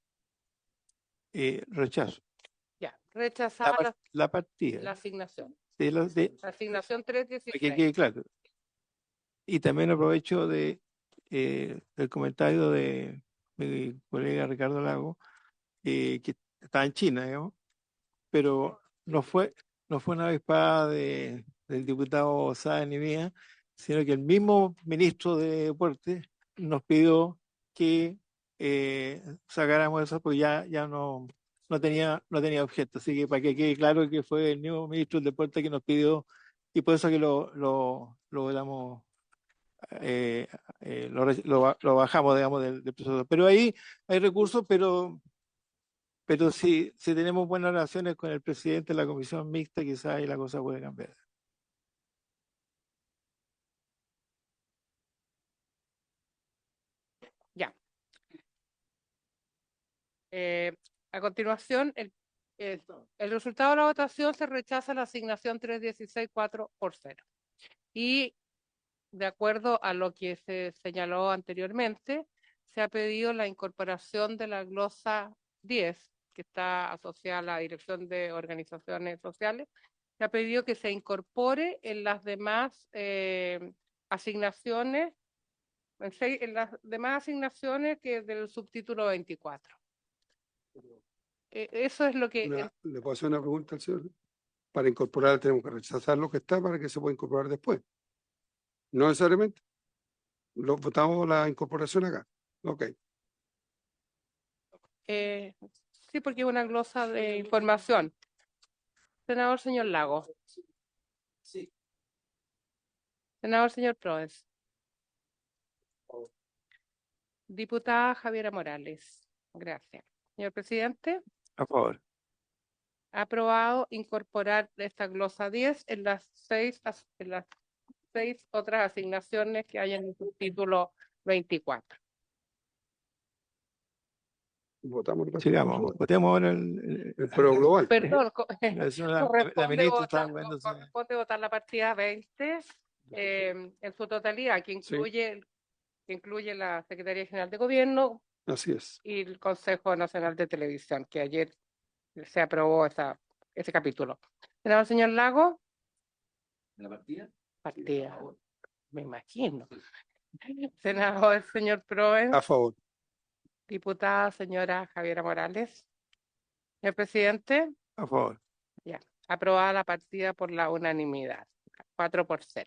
Rechazo. ya, rechazada La partida. la asignación. La Asignación para que 316. quede claro. Y también aprovecho del comentario de mi colega Ricardo Lago, que está en China, digamos, pero no fue una avispada del diputado Sáenz ni mía, sino que el mismo ministro de Deportes nos pidió que sacáramos eso, porque ya no tenía objeto. Así que para que quede claro que fue el mismo ministro del Deporte que nos pidió, y por eso que lo damos, lo bajamos, digamos, del presupuesto. Pero ahí hay recursos, pero si tenemos buenas relaciones con el presidente de la comisión mixta, quizás ahí la cosa puede cambiar. Ya. A continuación, el resultado de la votación se rechaza la asignación 316 4-0. Y de acuerdo a lo que se señaló anteriormente, se ha pedido la incorporación de la glosa 10, que está asociada a la Dirección de Organizaciones Sociales. Se ha pedido que se incorpore en las demás asignaciones, en las demás asignaciones que del subtítulo 24. Eso es lo que... ¿Le puedo hacer una pregunta al señor? Para incorporar tenemos que rechazar lo que está para que se pueda incorporar después. No necesariamente. Votamos la incorporación acá. Ok. Sí, porque es una glosa de información. Senador señor Lago. Sí. Senador señor Proes. Diputada Javiera Morales. Gracias. Señor presidente, A favor. aprobado incorporar esta glosa 10 en las seis otras asignaciones que hay en el subtítulo 24. Votamos. Sigamos, votemos ahora El prueba global. Perdón, la ministra está moviéndose. corresponde votar la partida 20 en su totalidad, que incluye la Secretaría General de Gobierno Así es. y el Consejo Nacional de Televisión, que ayer se aprobó ese capítulo. Senador señor Lago. ¿La partida? Partida, me imagino. Senador señor Proen. A favor. Diputada señora Javiera Morales. Señor presidente, A favor. ya, aprobada la partida por la unanimidad, 4-0.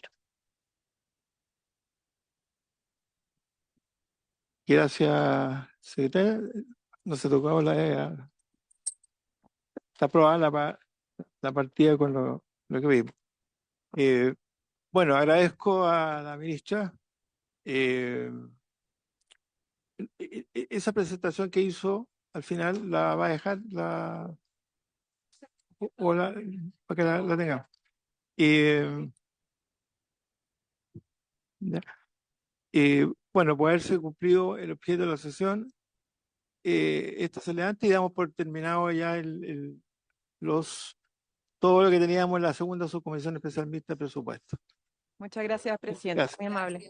Gracias, secretaria. No se tocó está aprobada la partida con lo que vimos. Bueno, agradezco a la ministra esa presentación que hizo. Al final la va a dejar para que la tengamos. Ya. Bueno, por haberse cumplido el objeto de la sesión, esta se levanta y damos por terminado ya todo lo que teníamos en la segunda subcomisión especial mixta de presupuesto. Muchas gracias, presidente. Gracias. Muy amable.